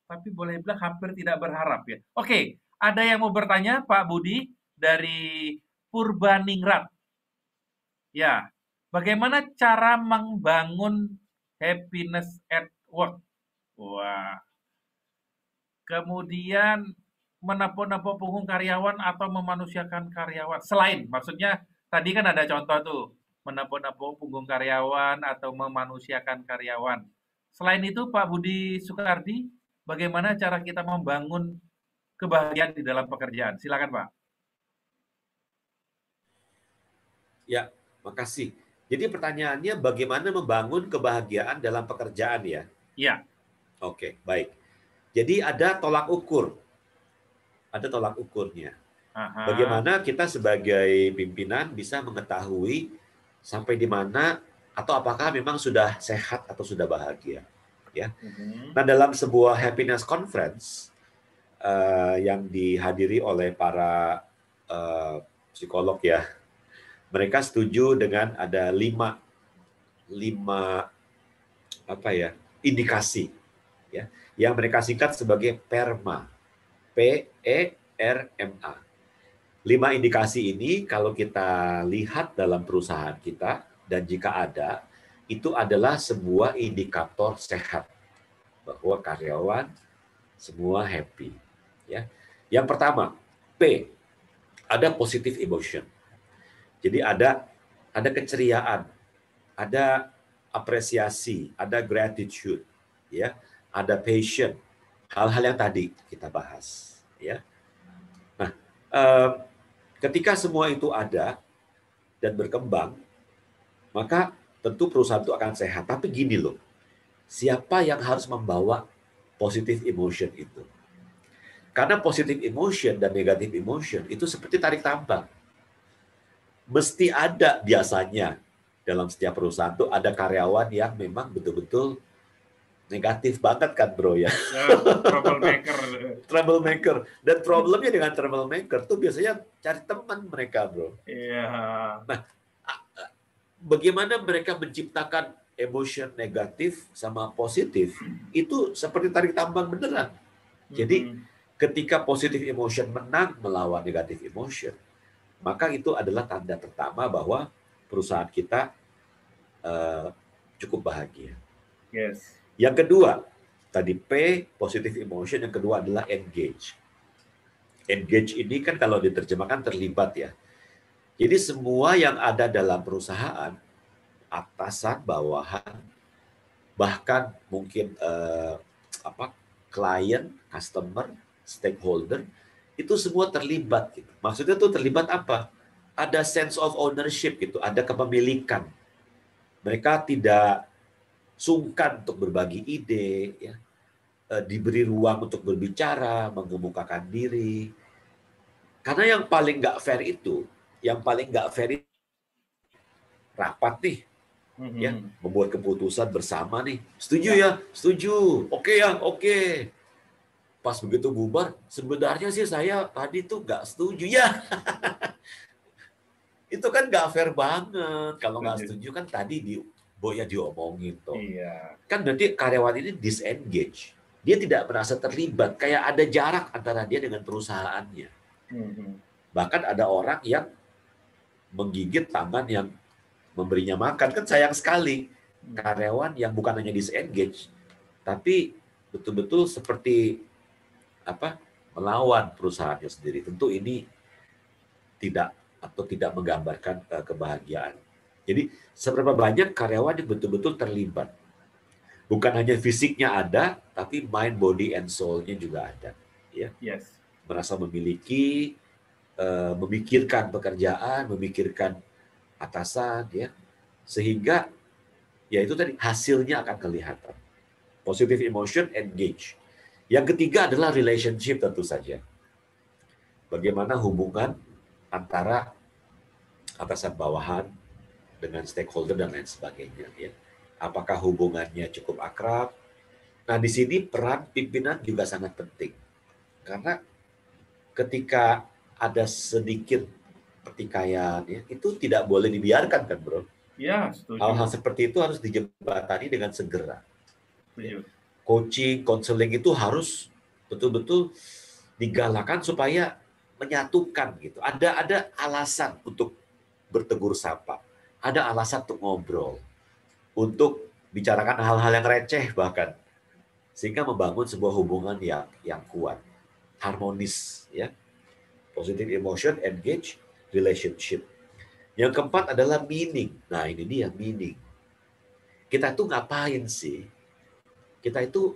tapi boleh bilang hampir tidak berharap ya. Oke, ada yang mau bertanya Pak Budi dari Purbaningrat. Ya, bagaimana cara membangun happiness at work? Wah. Kemudian menepuk-nepuk punggung karyawan atau memanusiakan karyawan. Selain, maksudnya tadi kan ada contoh tuh, menepuk-nepuk punggung karyawan atau memanusiakan karyawan. Selain itu Pak Budi Soekardi, bagaimana cara kita membangun kebahagiaan di dalam pekerjaan? Silakan Pak. Ya, makasih. Jadi pertanyaannya bagaimana membangun kebahagiaan dalam pekerjaan ya? Iya. Oke, baik. Jadi ada tolak ukur. Ada tolak ukurnya. Bagaimana kita sebagai pimpinan bisa mengetahui sampai di mana atau apakah memang sudah sehat atau sudah bahagia, ya. Nah, dalam sebuah happiness conference yang dihadiri oleh para psikolog ya, mereka setuju dengan ada lima indikasi ya, yang mereka singkat sebagai PERMA. PERMA. 5 indikasi ini kalau kita lihat dalam perusahaan kita, dan jika ada, itu adalah sebuah indikator sehat bahwa karyawan semua happy, ya. Yang pertama, P, ada positive emotion. Jadi ada keceriaan, ada apresiasi, ada gratitude, ya, ada passion, hal-hal yang tadi kita bahas, ya. Nah, ketika semua itu ada dan berkembang, maka tentu perusahaan itu akan sehat. Tapi gini loh, siapa yang harus membawa positive emotion itu? Karena positive emotion dan negative emotion itu seperti tarik tambang. Mesti ada biasanya dalam setiap perusahaan tuh ada karyawan yang memang betul-betul negatif banget kan bro ya. Troublemaker. Troublemaker. Dan problemnya dengan troublemaker tuh biasanya cari teman mereka bro. Iya. Nah, bagaimana mereka menciptakan emotion negatif sama positif itu seperti tarik tambang beneran. Jadi ketika positive emotion menang melawan negative emotion, maka itu adalah tanda pertama bahwa perusahaan kita cukup bahagia. Yes. Yang kedua, tadi P, positive emotion, yang kedua adalah engage. Engage ini kan kalau diterjemahkan terlibat ya. Jadi semua yang ada dalam perusahaan, atasan, bawahan, bahkan mungkin klien, customer, stakeholder, itu semua terlibat. Gitu. Maksudnya tuh terlibat apa? Ada sense of ownership gitu, ada kepemilikan. Mereka tidak sungkan untuk berbagi ide, ya, diberi ruang untuk berbicara, mengemukakan diri. Karena yang paling nggak fair itu, rapat nih, ya, membuat keputusan bersama nih. Setuju ya? Setuju. Oke ya? Oke. Pas begitu bubar, sebenarnya sih saya tadi tuh nggak setuju ya. Itu kan nggak fair banget. Kalau nggak setuju kan tadi diomongin tuh. Iya. Kan berarti karyawan ini disengage. Dia tidak merasa terlibat. Kayak ada jarak antara dia dengan perusahaannya. Bahkan ada orang yang menggigit tangan yang memberinya makan. Kan sayang sekali. Karyawan yang bukan hanya disengage, tapi betul-betul seperti melawan perusahaannya sendiri. Tentu ini tidak menggambarkan kebahagiaan. Jadi seberapa banyak karyawan yang betul-betul terlibat. Bukan hanya fisiknya ada, tapi mind, body, and soul-nya juga ada. Ya. Yes. Merasa memiliki, memikirkan pekerjaan, memikirkan atasan, ya, sehingga ya itu tadi hasilnya akan kelihatan. Positive emotion, engage. Yang ketiga adalah relationship tentu saja. Bagaimana hubungan antara atasan bawahan dengan stakeholder dan lain sebagainya. Ya. Apakah hubungannya cukup akrab? Nah, di sini peran pimpinan juga sangat penting. Karena ketika ada sedikit pertikaian, ya, itu tidak boleh dibiarkan kan, bro? Ya, setuju. Hal-hal seperti itu harus dijembatani dengan segera. Ya. Coaching, konseling itu harus betul-betul digalakan supaya menyatukan gitu. Ada alasan untuk bertegur sapa, ada alasan untuk ngobrol, untuk bicarakan hal-hal yang receh bahkan, sehingga membangun sebuah hubungan yang kuat, harmonis, ya. Positive emotion, engage, relationship. Yang keempat adalah meaning. Nah, ini dia meaning. Kita tuh ngapain sih? Kita itu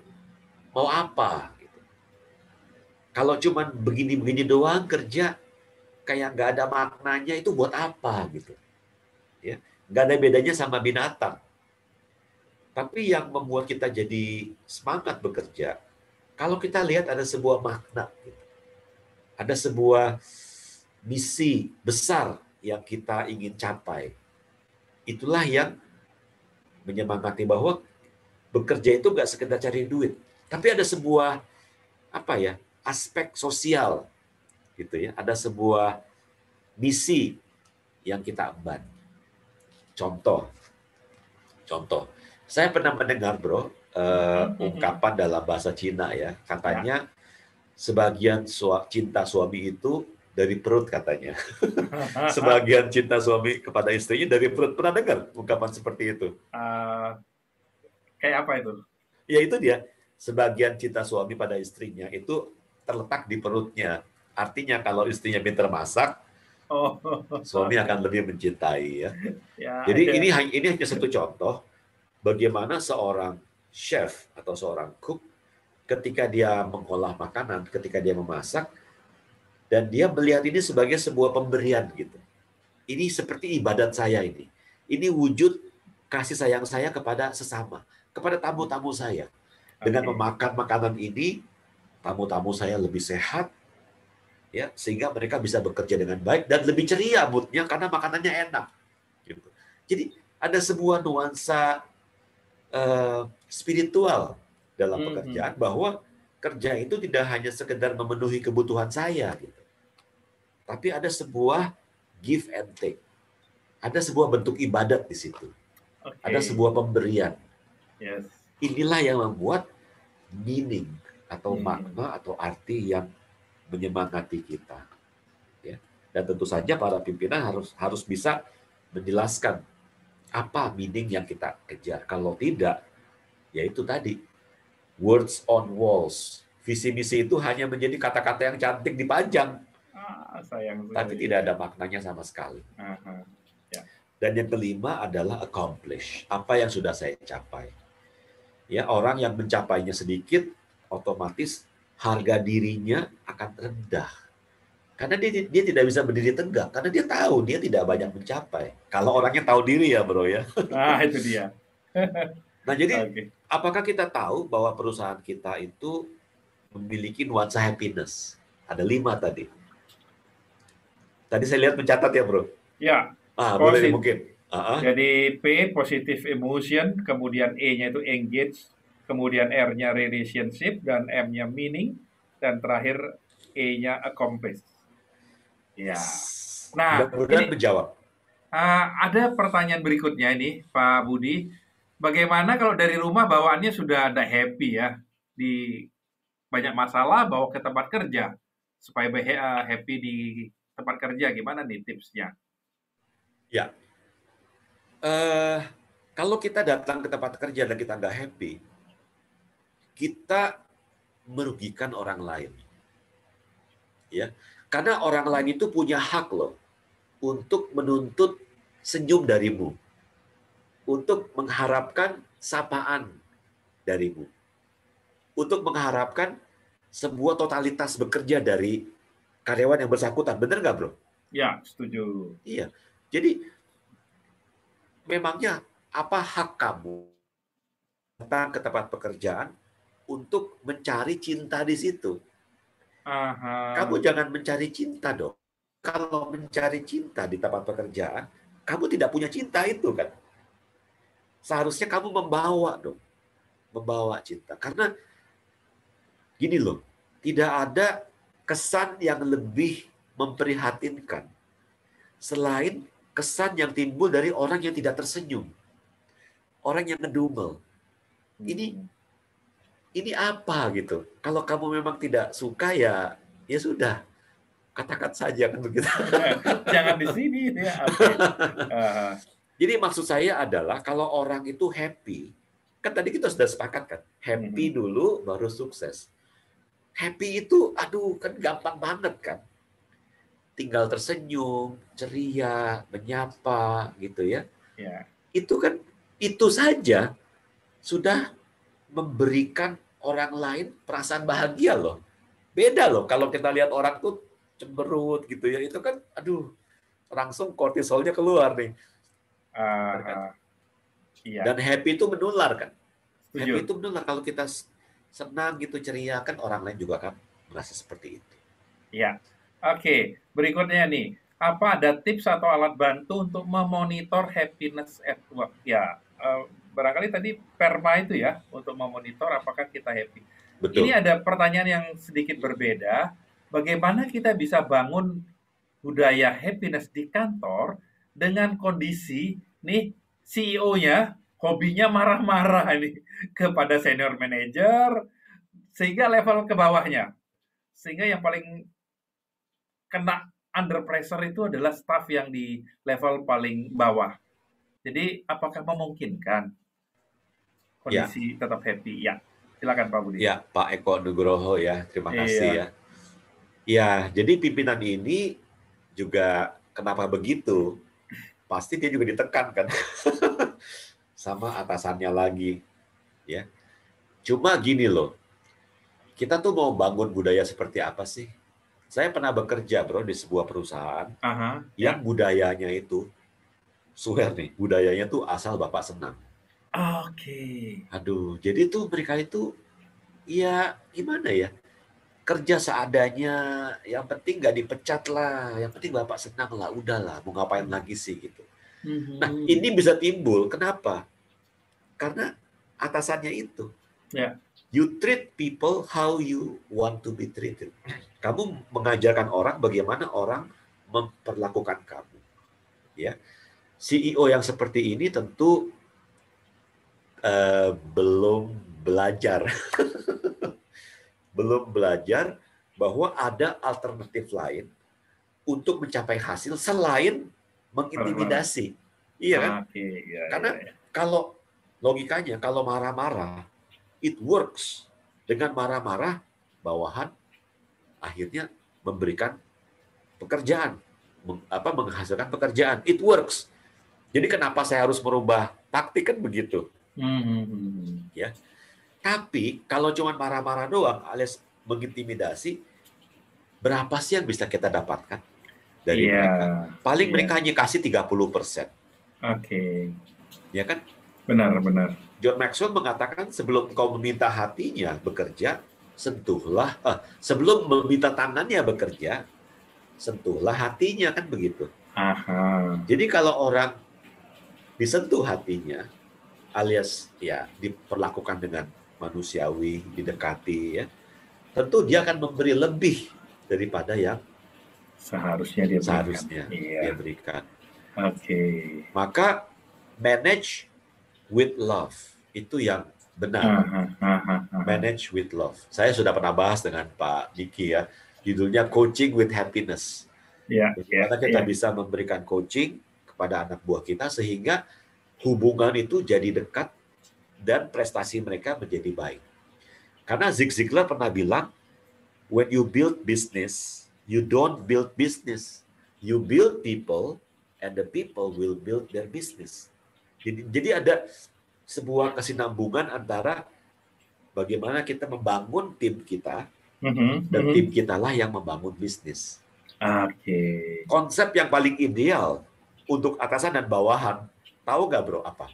mau apa? Gitu. Kalau cuman begini-begini doang kerja, kayak nggak ada maknanya, itu buat apa gitu? Ya, nggak ada bedanya sama binatang. Tapi yang membuat kita jadi semangat bekerja, kalau kita lihat ada sebuah makna, gitu. Ada sebuah misi besar yang kita ingin capai. Itulah yang menyemangati bahwa bekerja itu nggak sekedar cari duit, tapi ada sebuah aspek sosial, gitu ya. Ada sebuah misi yang kita emban. Contoh, saya pernah mendengar, bro, ungkapan dalam bahasa Cina ya, katanya sebagian cinta suami itu dari perut katanya. Sebagian cinta suami kepada istrinya dari perut. Pernah dengar ungkapan seperti itu? Kayak apa itu? Ya itu dia. Sebagian cinta suami pada istrinya itu terletak di perutnya. Artinya kalau istrinya pintar masak, suami akan lebih mencintai ya. Jadi ini hanya satu contoh bagaimana seorang chef atau seorang cook ketika dia mengolah makanan, ketika dia memasak, dan dia melihat ini sebagai sebuah pemberian gitu. Ini seperti ibadat saya ini. Ini wujud kasih sayang saya kepada sesama, kepada tamu-tamu saya. Dengan memakan makanan ini, tamu-tamu saya lebih sehat, ya, sehingga mereka bisa bekerja dengan baik dan lebih ceria moodnya karena makanannya enak. Gitu. Jadi ada sebuah nuansa spiritual dalam pekerjaan bahwa kerja itu tidak hanya sekedar memenuhi kebutuhan saya, gitu. Tapi ada sebuah give and take. Ada sebuah bentuk ibadat di situ. Ada sebuah pemberian. Inilah yang membuat meaning atau makna atau arti yang menyemangati kita. Ya. Dan tentu saja para pimpinan harus bisa menjelaskan apa meaning yang kita kejar. Kalau tidak, ya itu tadi, words on walls. Visi misi itu hanya menjadi kata-kata yang cantik dipajang, tapi tidak ada maknanya sama sekali. Dan yang kelima adalah accomplish. Apa yang sudah saya capai. Ya, orang yang mencapainya sedikit, otomatis harga dirinya akan rendah. Karena dia tidak bisa berdiri tegak, karena dia tahu dia tidak banyak mencapai. Kalau orangnya tahu diri ya, bro ya. Itu dia. Nah, jadi apakah kita tahu bahwa perusahaan kita itu memiliki nuansa happiness? Ada 5 tadi. Tadi saya lihat mencatat ya, bro. Ya. Boleh mungkin. Jadi P, positive emotion, kemudian E-nya itu engage, kemudian R-nya relationship, dan M-nya meaning, dan terakhir E-nya accomplish. Ya. Nah, mudah-mudahan menjawab. Ada pertanyaan berikutnya ini, Pak Budi. Bagaimana kalau dari rumah bawaannya sudah ada happy ya, di banyak masalah bawa ke tempat kerja supaya happy di tempat kerja, gimana nih tipsnya? Ya, kalau kita datang ke tempat kerja dan kita nggak happy, kita merugikan orang lain. Ya, karena orang lain itu punya hak loh untuk menuntut senyum darimu, untuk mengharapkan sapaan darimu, untuk mengharapkan sebuah totalitas bekerja dari karyawan yang bersangkutan. Benar nggak, bro? Ya, setuju. Iya. Jadi, memangnya apa hak kamu datang ke tempat pekerjaan untuk mencari cinta di situ? Kamu jangan mencari cinta dong. Kalau mencari cinta di tempat pekerjaan, kamu tidak punya cinta itu kan. Seharusnya kamu membawa dong. Membawa cinta. Karena gini loh, tidak ada kesan yang lebih memprihatinkan selain kesan yang timbul dari orang yang tidak tersenyum. Orang yang ngedumel. Ini apa gitu. Kalau kamu memang tidak suka ya sudah. Katakan saja kan begitu. Jangan di sini ya. Jadi maksud saya adalah kalau orang itu happy, kan tadi kita sudah sepakat kan, happy dulu baru sukses. Happy itu kan gampang banget kan. Tinggal tersenyum, ceria, menyapa gitu ya. Itu kan itu saja sudah memberikan orang lain perasaan bahagia loh. Beda loh kalau kita lihat orang tuh cemberut gitu ya, itu kan langsung kortisolnya keluar nih. Dan happy itu menular kan. Happy itu menular. Kalau kita senang gitu, ceria, kan orang lain juga kan merasa seperti itu. Ya. Oke, berikutnya nih. Apa ada tips atau alat bantu untuk memonitor happiness at work? Ya, barangkali tadi PERMA itu ya, untuk memonitor apakah kita happy. Betul. Ini ada pertanyaan yang sedikit berbeda. Bagaimana kita bisa bangun budaya happiness di kantor dengan kondisi nih CEO-nya hobinya marah-marah ini kepada senior manager sehingga level ke bawahnya. Sehingga yang paling kena under pressure itu adalah staff yang di level paling bawah. Jadi apakah memungkinkan kondisi tetap happy? Ya, silakan Pak Budi. Ya, Pak Eko Nugroho ya, terima kasih ya. Ya, jadi pimpinan ini juga kenapa begitu? Pasti dia juga ditekan kan sama atasannya lagi, ya. Cuma gini loh, kita tuh mau bangun budaya seperti apa sih? Saya pernah bekerja, bro, di sebuah perusahaan yang Ya. budayanya itu, swear nih, budayanya tuh asal Bapak senang. Oke. Aduh, jadi tuh mereka itu, ya gimana ya, kerja seadanya, yang penting nggak dipecat lah, yang penting Bapak senang lah, udahlah, mau ngapain lagi sih gitu. Nah, Mhm. ini bisa timbul, kenapa? Karena atasannya itu. Ya. You treat people how you want to be treated. Kamu mengajarkan orang bagaimana orang memperlakukan kamu. Ya, CEO yang seperti ini tentu belum belajar, belum belajar bahwa ada alternatif lain untuk mencapai hasil selain mengintimidasi. Iya kan? Oke, ya, Karena ya, ya. kalau logikanya, kalau marah-marah, it works. Dengan marah-marah, bawahan akhirnya memberikan pekerjaan, menghasilkan pekerjaan. It works. Jadi kenapa saya harus merubah taktik kan begitu, ya. Tapi kalau cuma marah-marah doang, alias mengintimidasi, berapa sih yang bisa kita dapatkan dari Iya, mereka? Paling iya. mereka hanya kasih 30%, Oke, ya kan? benar-benar. John Maxwell mengatakan sebelum kau meminta hatinya bekerja, sentuhlah, sebelum meminta tangannya bekerja, sentuhlah hatinya, kan begitu. Aha. Jadi kalau orang disentuh hatinya, alias ya diperlakukan dengan manusiawi, didekati, ya, tentu dia akan memberi lebih daripada yang Seharusnya dia berikan. seharusnya Iya. dia berikan. Oke. Maka manage with love itu yang benar. Manage with love. Saya sudah pernah bahas dengan Pak Diki ya, judulnya Coaching with Happiness. Ya, Bagaimana ya, kita ya. bisa memberikan coaching kepada anak buah kita sehingga hubungan itu jadi dekat dan prestasi mereka menjadi baik. Karena Zig Ziglar pernah bilang, when you build business, you don't build business. You build people, and the people will build their business. Jadi ada sebuah kesinambungan antara bagaimana kita membangun tim kita, dan tim kita lah yang membangun bisnis. Oke. Konsep yang paling ideal untuk atasan dan bawahan, tahu nggak bro apa?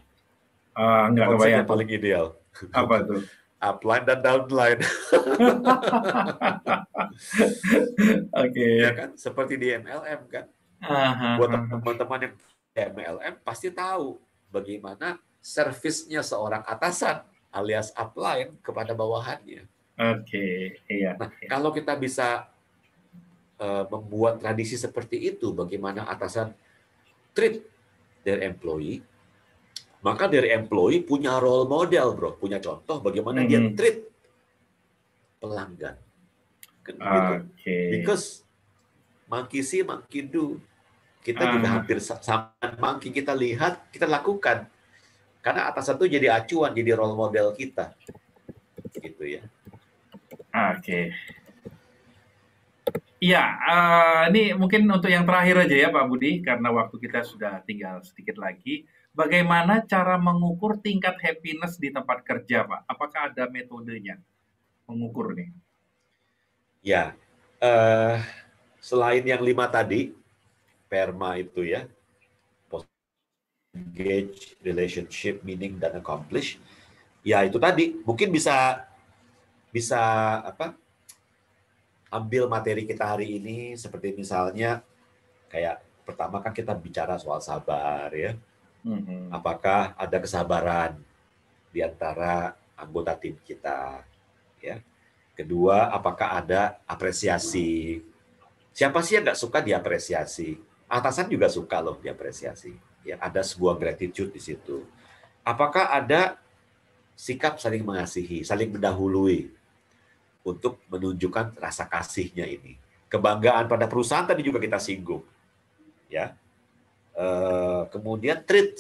Nggak Konsep kebayang yang paling ideal. apa tuh? Upline dan downline. Oke. Ya kan, seperti di MLM kan. Buat teman-teman yang di MLM pasti tahu bagaimana servisnya seorang atasan alias upline kepada bawahannya. Oke, iya. Nah, kalau kita bisa membuat tradisi seperti itu, bagaimana atasan treat their employee, maka dari employee punya role model, bro, punya contoh bagaimana dia treat pelanggan. Kan gitu. Because monkey see, monkey do. Kita juga hampir sama monkey, kita lihat, kita lakukan. Karena atasan itu jadi acuan, jadi role model kita. Gitu ya. Oke. Iya, ini mungkin untuk yang terakhir aja ya Pak Budi, karena waktu kita sudah tinggal sedikit lagi. Bagaimana cara mengukur tingkat happiness di tempat kerja, Pak? Apakah ada metodenya mengukur nih? Ya, selain yang 5 tadi, PERMA itu ya, engage, relationship, meaning, dan accomplish. Ya itu tadi, mungkin bisa ambil materi kita hari ini seperti misalnya kayak pertama kan kita bicara soal sabar ya. Apakah ada kesabaran di antara anggota tim kita ya. Kedua, apakah ada apresiasi? Siapa sih yang nggak suka diapresiasi? Atasan juga suka loh diapresiasi. Ya, ada sebuah gratitude di situ. Apakah ada sikap saling mengasihi, saling mendahului untuk menunjukkan rasa kasihnya ini? Kebanggaan pada perusahaan tadi juga kita singgung. Ya. Kemudian treat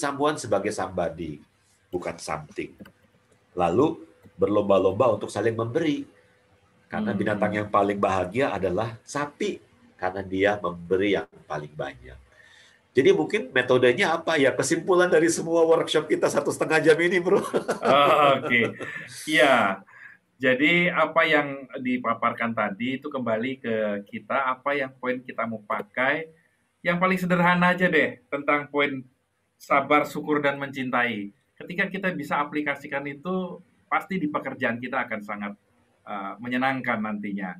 someone sebagai somebody, bukan something. Lalu berlomba-lomba untuk saling memberi. Karena binatang yang paling bahagia adalah sapi, karena dia memberi yang paling banyak. Jadi mungkin metodenya apa ya? Kesimpulan dari semua workshop kita 1,5 jam ini, bro. Oke. Iya. Jadi apa yang dipaparkan tadi itu kembali ke kita, apa yang poin kita mau pakai. Yang paling sederhana aja deh tentang poin sabar, syukur, dan mencintai. Ketika kita bisa aplikasikan itu, pasti di pekerjaan kita akan sangat menyenangkan nantinya.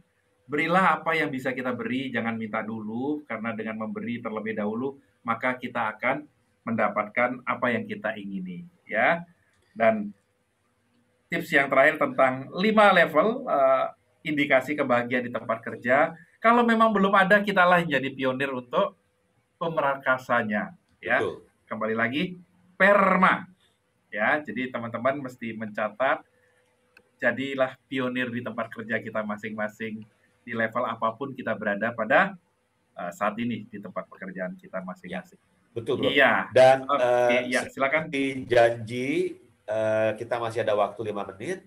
Berilah apa yang bisa kita beri, jangan minta dulu, karena dengan memberi terlebih dahulu, maka kita akan mendapatkan apa yang kita ingini. Ya. Dan tips yang terakhir tentang 5 level indikasi kebahagiaan di tempat kerja. Kalau memang belum ada, kitalah yang jadi pionir untuk pemerakasanya. Ya, Betul. Kembali lagi, PERMA. Ya, jadi teman-teman mesti mencatat. Jadilah pionir di tempat kerja kita masing-masing di level apapun kita berada pada saat ini di tempat pekerjaan kita masing-masing. Ya, betul, bro. Iya. Dan ya, silakan. di janji kita masih ada waktu 5 menit,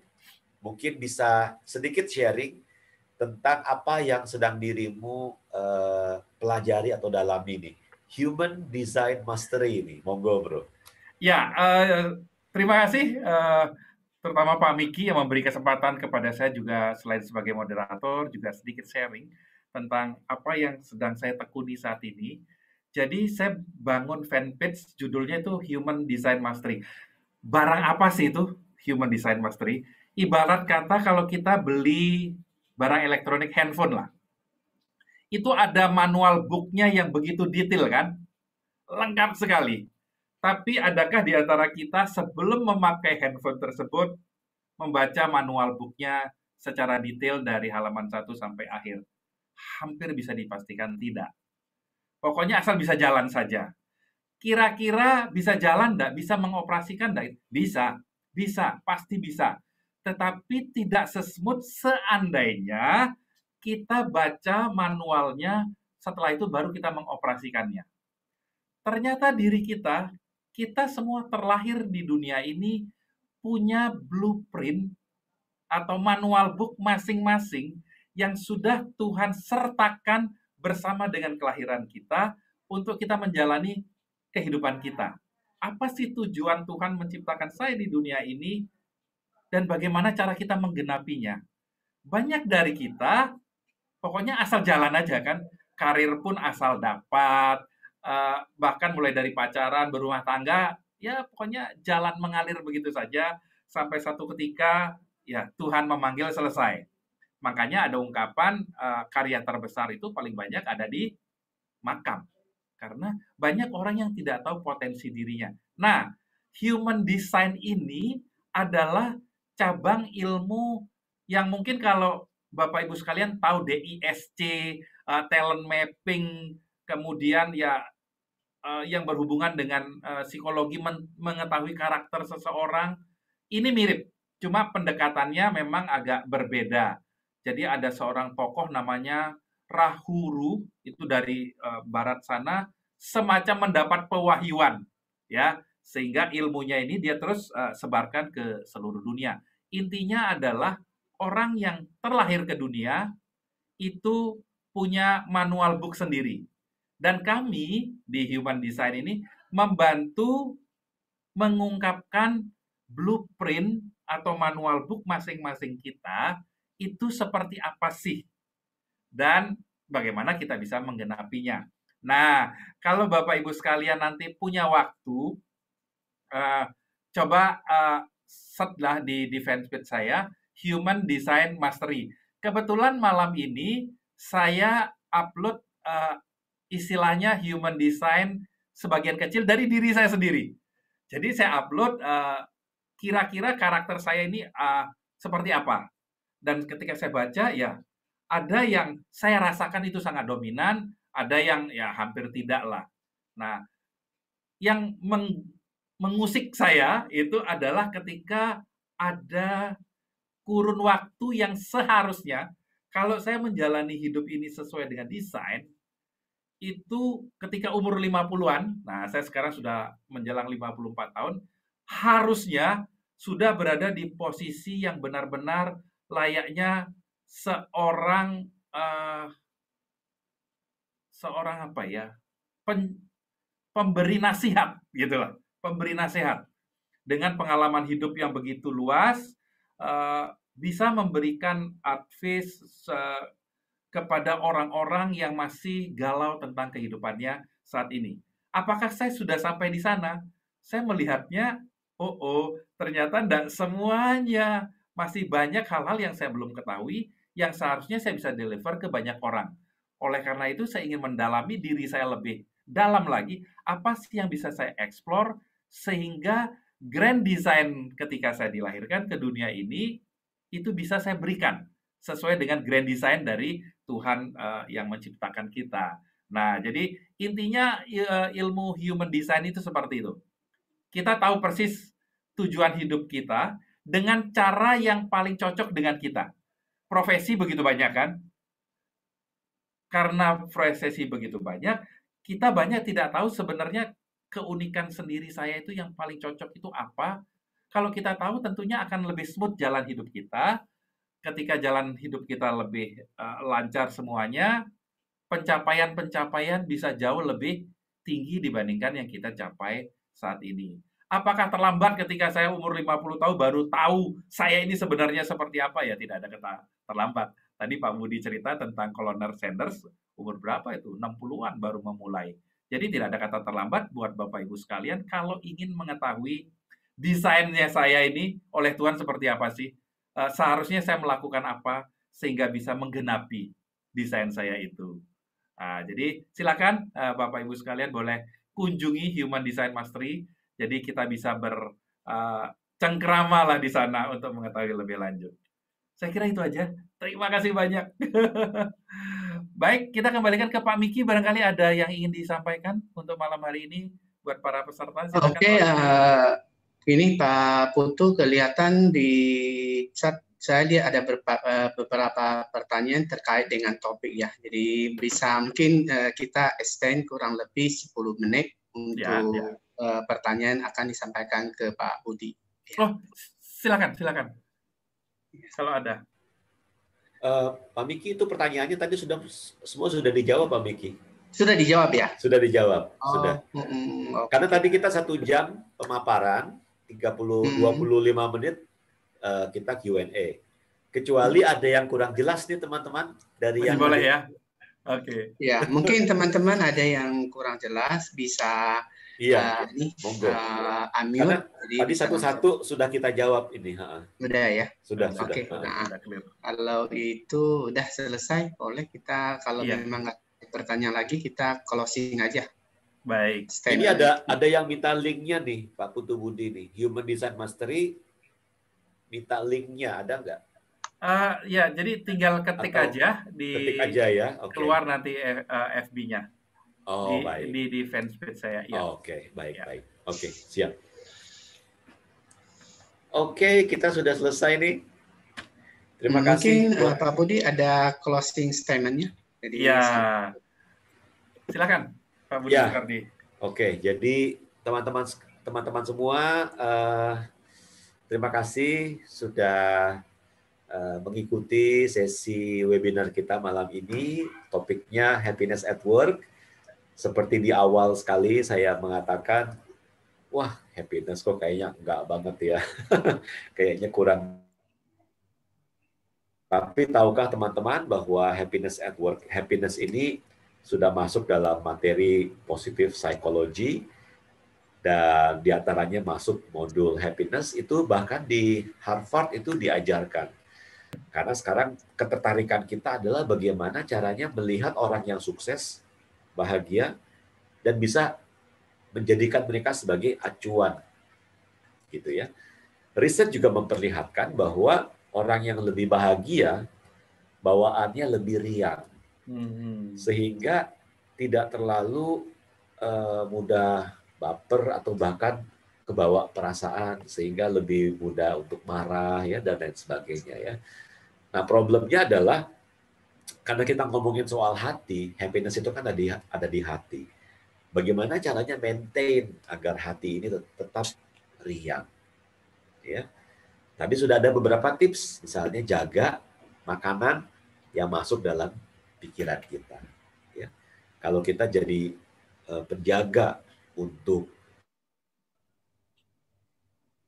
mungkin bisa sedikit sharing tentang apa yang sedang dirimu pelajari atau dalami nih. Human Design Mastery ini. Monggo, bro. Ya, terima kasih terutama Pak Miki yang memberi kesempatan kepada saya juga selain sebagai moderator, juga sedikit sharing tentang apa yang sedang saya tekuni saat ini. Jadi saya bangun fanpage judulnya itu Human Design Mastery. Barang apa sih itu Human Design Mastery? Ibarat kata kalau kita beli barang elektronik handphone lah. Itu ada manual book-nya yang begitu detail kan? Lengkap sekali. Tapi adakah di antara kita sebelum memakai handphone tersebut membaca manual book-nya secara detail dari halaman 1 sampai akhir? Hampir bisa dipastikan tidak. Pokoknya asal bisa jalan saja. Kira-kira bisa jalan enggak? Bisa mengoperasikan enggak? Bisa, pasti bisa. Tetapi tidak sesmooth seandainya kita baca manualnya, setelah itu baru kita mengoperasikannya. Ternyata diri kita semua terlahir di dunia ini punya blueprint atau manual book masing-masing yang sudah Tuhan sertakan bersama dengan kelahiran kita untuk kita menjalani kehidupan kita. Apa sih tujuan Tuhan menciptakan saya di dunia ini dan bagaimana cara kita menggenapinya? Banyak dari kita pokoknya asal jalan aja kan, karir pun asal dapat, bahkan mulai dari pacaran, berumah tangga, ya pokoknya jalan mengalir begitu saja sampai satu ketika ya Tuhan memanggil selesai. Makanya ada ungkapan karya terbesar itu paling banyak ada di makam. Karena banyak orang yang tidak tahu potensi dirinya. Nah, human design ini adalah cabang ilmu yang mungkin kalau Bapak Ibu sekalian tahu DISC, talent mapping, kemudian ya yang berhubungan dengan psikologi mengetahui karakter seseorang, ini mirip. Cuma pendekatannya memang agak berbeda. Jadi ada seorang tokoh namanya Rahuru, itu dari barat sana, semacam mendapat pewahyuan, ya, sehingga ilmunya ini dia terus sebarkan ke seluruh dunia. Intinya adalah orang yang terlahir ke dunia itu punya manual book sendiri. Dan kami di Human Design ini membantu mengungkapkan blueprint atau manual book masing-masing kita itu seperti apa sih dan bagaimana kita bisa menggenapinya. Nah, kalau Bapak Ibu sekalian nanti punya waktu, coba setelah di fanpage saya, Human Design Mastery. Kebetulan malam ini saya upload istilahnya Human Design sebagian kecil dari diri saya sendiri. Jadi saya upload kira-kira karakter saya ini seperti apa. Dan ketika saya baca, ya ada yang saya rasakan itu sangat dominan, ada yang ya hampir tidak lah. Nah, yang mengusik saya itu adalah ketika ada kurun waktu yang seharusnya kalau saya menjalani hidup ini sesuai dengan desain, itu ketika umur 50-an, nah saya sekarang sudah menjelang 54 tahun, harusnya sudah berada di posisi yang benar-benar layaknya seorang seorang apa ya, pemberi nasihat gitu lah, pemberi nasihat dengan pengalaman hidup yang begitu luas, bisa memberikan advice kepada orang-orang yang masih galau tentang kehidupannya saat ini. Apakah saya sudah sampai di sana? Saya melihatnya, ternyata tidak semuanya. Masih banyak hal-hal yang saya belum ketahui, yang seharusnya saya bisa deliver ke banyak orang. Oleh karena itu, saya ingin mendalami diri saya lebih dalam lagi, apa sih yang bisa saya explore, sehingga grand design ketika saya dilahirkan ke dunia ini, itu bisa saya berikan sesuai dengan grand design dari Tuhan yang menciptakan kita. Nah, jadi intinya ilmu human design itu seperti itu. Kita tahu persis tujuan hidup kita dengan cara yang paling cocok dengan kita. Profesi begitu banyak kan? Karena profesi begitu banyak, kita banyak tidak tahu sebenarnya keunikan sendiri saya itu yang paling cocok itu apa. Kalau kita tahu tentunya akan lebih smooth jalan hidup kita. Ketika jalan hidup kita lebih lancar semuanya, pencapaian-pencapaian bisa jauh lebih tinggi dibandingkan yang kita capai saat ini. Apakah terlambat ketika saya umur 50 tahun baru tahu saya ini sebenarnya seperti apa? Ya tidak ada kata terlambat. Tadi Pak Budi cerita tentang Colonel Sanders, umur berapa itu? 60-an baru memulai. Jadi tidak ada kata terlambat buat Bapak Ibu sekalian kalau ingin mengetahui desainnya saya ini oleh Tuhan seperti apa sih? Seharusnya saya melakukan apa sehingga bisa menggenapi desain saya itu. Jadi silakan Bapak Ibu sekalian boleh kunjungi Human Design Mastery. Jadi kita bisa bercengkrama lah di sana untuk mengetahui lebih lanjut. Saya kira itu aja. Terima kasih banyak. Baik, kita kembalikan ke Pak Miki. Barangkali ada yang ingin disampaikan untuk malam hari ini buat para peserta. Silakan. Oke, ini Pak Putu kelihatan di chat saya dia ada beberapa pertanyaan terkait dengan topik ya. Jadi bisa mungkin kita extend kurang lebih 10 menit untuk pertanyaan akan disampaikan ke Pak Budi. Oh, silakan. Kalau ada. Pak Miki, itu pertanyaannya tadi semua sudah dijawab, Pak Miki? Sudah dijawab ya? Sudah dijawab, sudah. Okay. Karena tadi kita 1 jam pemaparan, 25 menit kita Q&A. Kecuali ada yang kurang jelas nih teman-teman dari masih yang boleh ya. Oke. Ya, mungkin teman-teman ada yang kurang jelas bisa monggo. unmute. Tadi satu-satu sudah kita jawab ini. Sudah ya? Sudah. Oke. Nah, kalau itu udah selesai, boleh kita kalau memang nggak bertanya lagi kita closing aja. Baik. Ini ada yang minta linknya nih, Pak Putu Budi nih. Human Design Mastery minta linknya, ada nggak? Ya, jadi tinggal ketik aja ya. Keluar nanti FB-nya. Baik. Di fanspage saya. Ya. Oke, baik. Oke, siap. Oke, kita sudah selesai nih. Terima kasih. Mungkin Pak Budi ada closing statement-nya. Ya. Silakan Pak Budi Soekardi. Oke, jadi teman-teman semua, terima kasih sudah mengikuti sesi webinar kita malam ini. Topiknya Happiness at Work. Seperti di awal sekali saya mengatakan, wah happiness kok kayaknya enggak banget ya. Kayaknya kurang. Tapi tahukah teman-teman bahwa happiness at work, happiness ini sudah masuk dalam materi positive psychology, dan diantaranya masuk modul happiness itu bahkan di Harvard itu diajarkan. Karena sekarang ketertarikan kita adalah bagaimana caranya melihat orang yang sukses, bahagia, dan bisa menjadikan mereka sebagai acuan. Gitu ya. Riset juga memperlihatkan bahwa orang yang lebih bahagia, bawaannya lebih riang. Sehingga tidak terlalu mudah baper atau bahkan kebawa perasaan, sehingga lebih mudah untuk marah ya dan lain sebagainya ya. Nah, problemnya adalah karena kita ngomongin soal hati, happiness itu kan ada di hati. Bagaimana caranya maintain agar hati ini tetap riang? Ya. Tadi sudah ada beberapa tips, misalnya jaga makanan yang masuk dalam pikiran kita. Ya. Kalau kita jadi penjaga untuk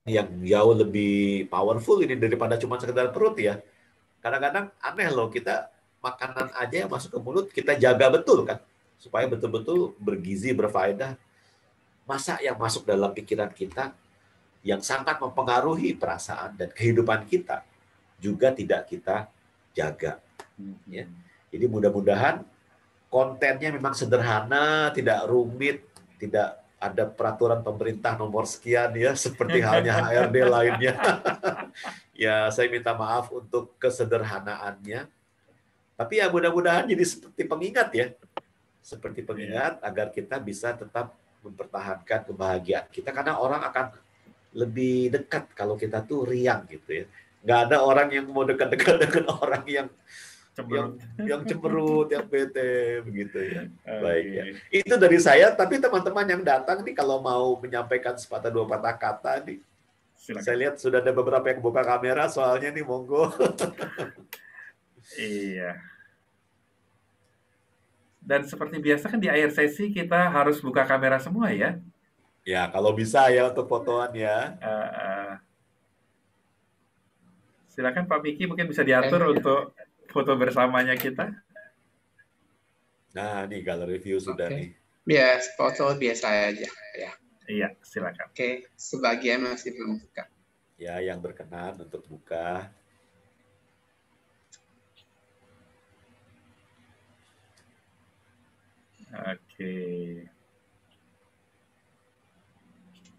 yang jauh lebih powerful ini daripada cuma sekedar perut ya. Kadang-kadang aneh loh, kita makanan aja yang masuk ke mulut kita jaga betul kan, supaya betul-betul bergizi, berfaedah. Masa yang masuk dalam pikiran kita yang sangat mempengaruhi perasaan dan kehidupan kita juga tidak kita jaga. Ya. Jadi mudah-mudahan kontennya memang sederhana, tidak rumit, tidak ada peraturan pemerintah nomor sekian ya, seperti halnya HRD lainnya. Ya, saya minta maaf untuk kesederhanaannya. Tapi ya mudah-mudahan jadi seperti pengingat ya. Seperti pengingat agar kita bisa tetap mempertahankan kebahagiaan kita. Karena orang akan lebih dekat kalau kita tuh riang gitu ya. Nggak ada orang yang mau dekat-dekat dengan orang yang cemberut, yang bete begitu ya. Baik ya. Itu dari saya, tapi teman-teman yang datang nih kalau mau menyampaikan sepatah dua patah kata nih. Silakan. Saya lihat sudah ada beberapa yang buka kamera soalnya nih, monggo. Iya. Dan seperti biasa kan di akhir sesi kita harus buka kamera semua ya. Ya, kalau bisa ya untuk fotoan ya. Silakan Pak Miki, mungkin bisa diatur untuk foto bersamanya kita. Nah, nih galeri view sudah nih. Ya, foto biasa aja ya. Iya, silakan. Oke, sebagian masih belum buka. Ya, yang berkenan untuk buka. Oke.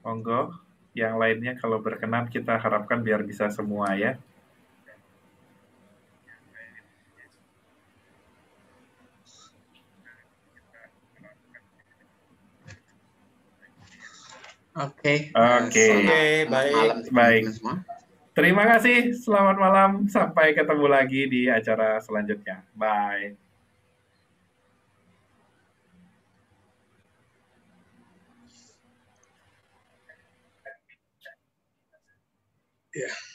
Monggo, yang lainnya kalau berkenan kita harapkan biar bisa semua ya. Oke, baik. Terima kasih, selamat malam. Sampai ketemu lagi di acara selanjutnya. Bye. Yeah.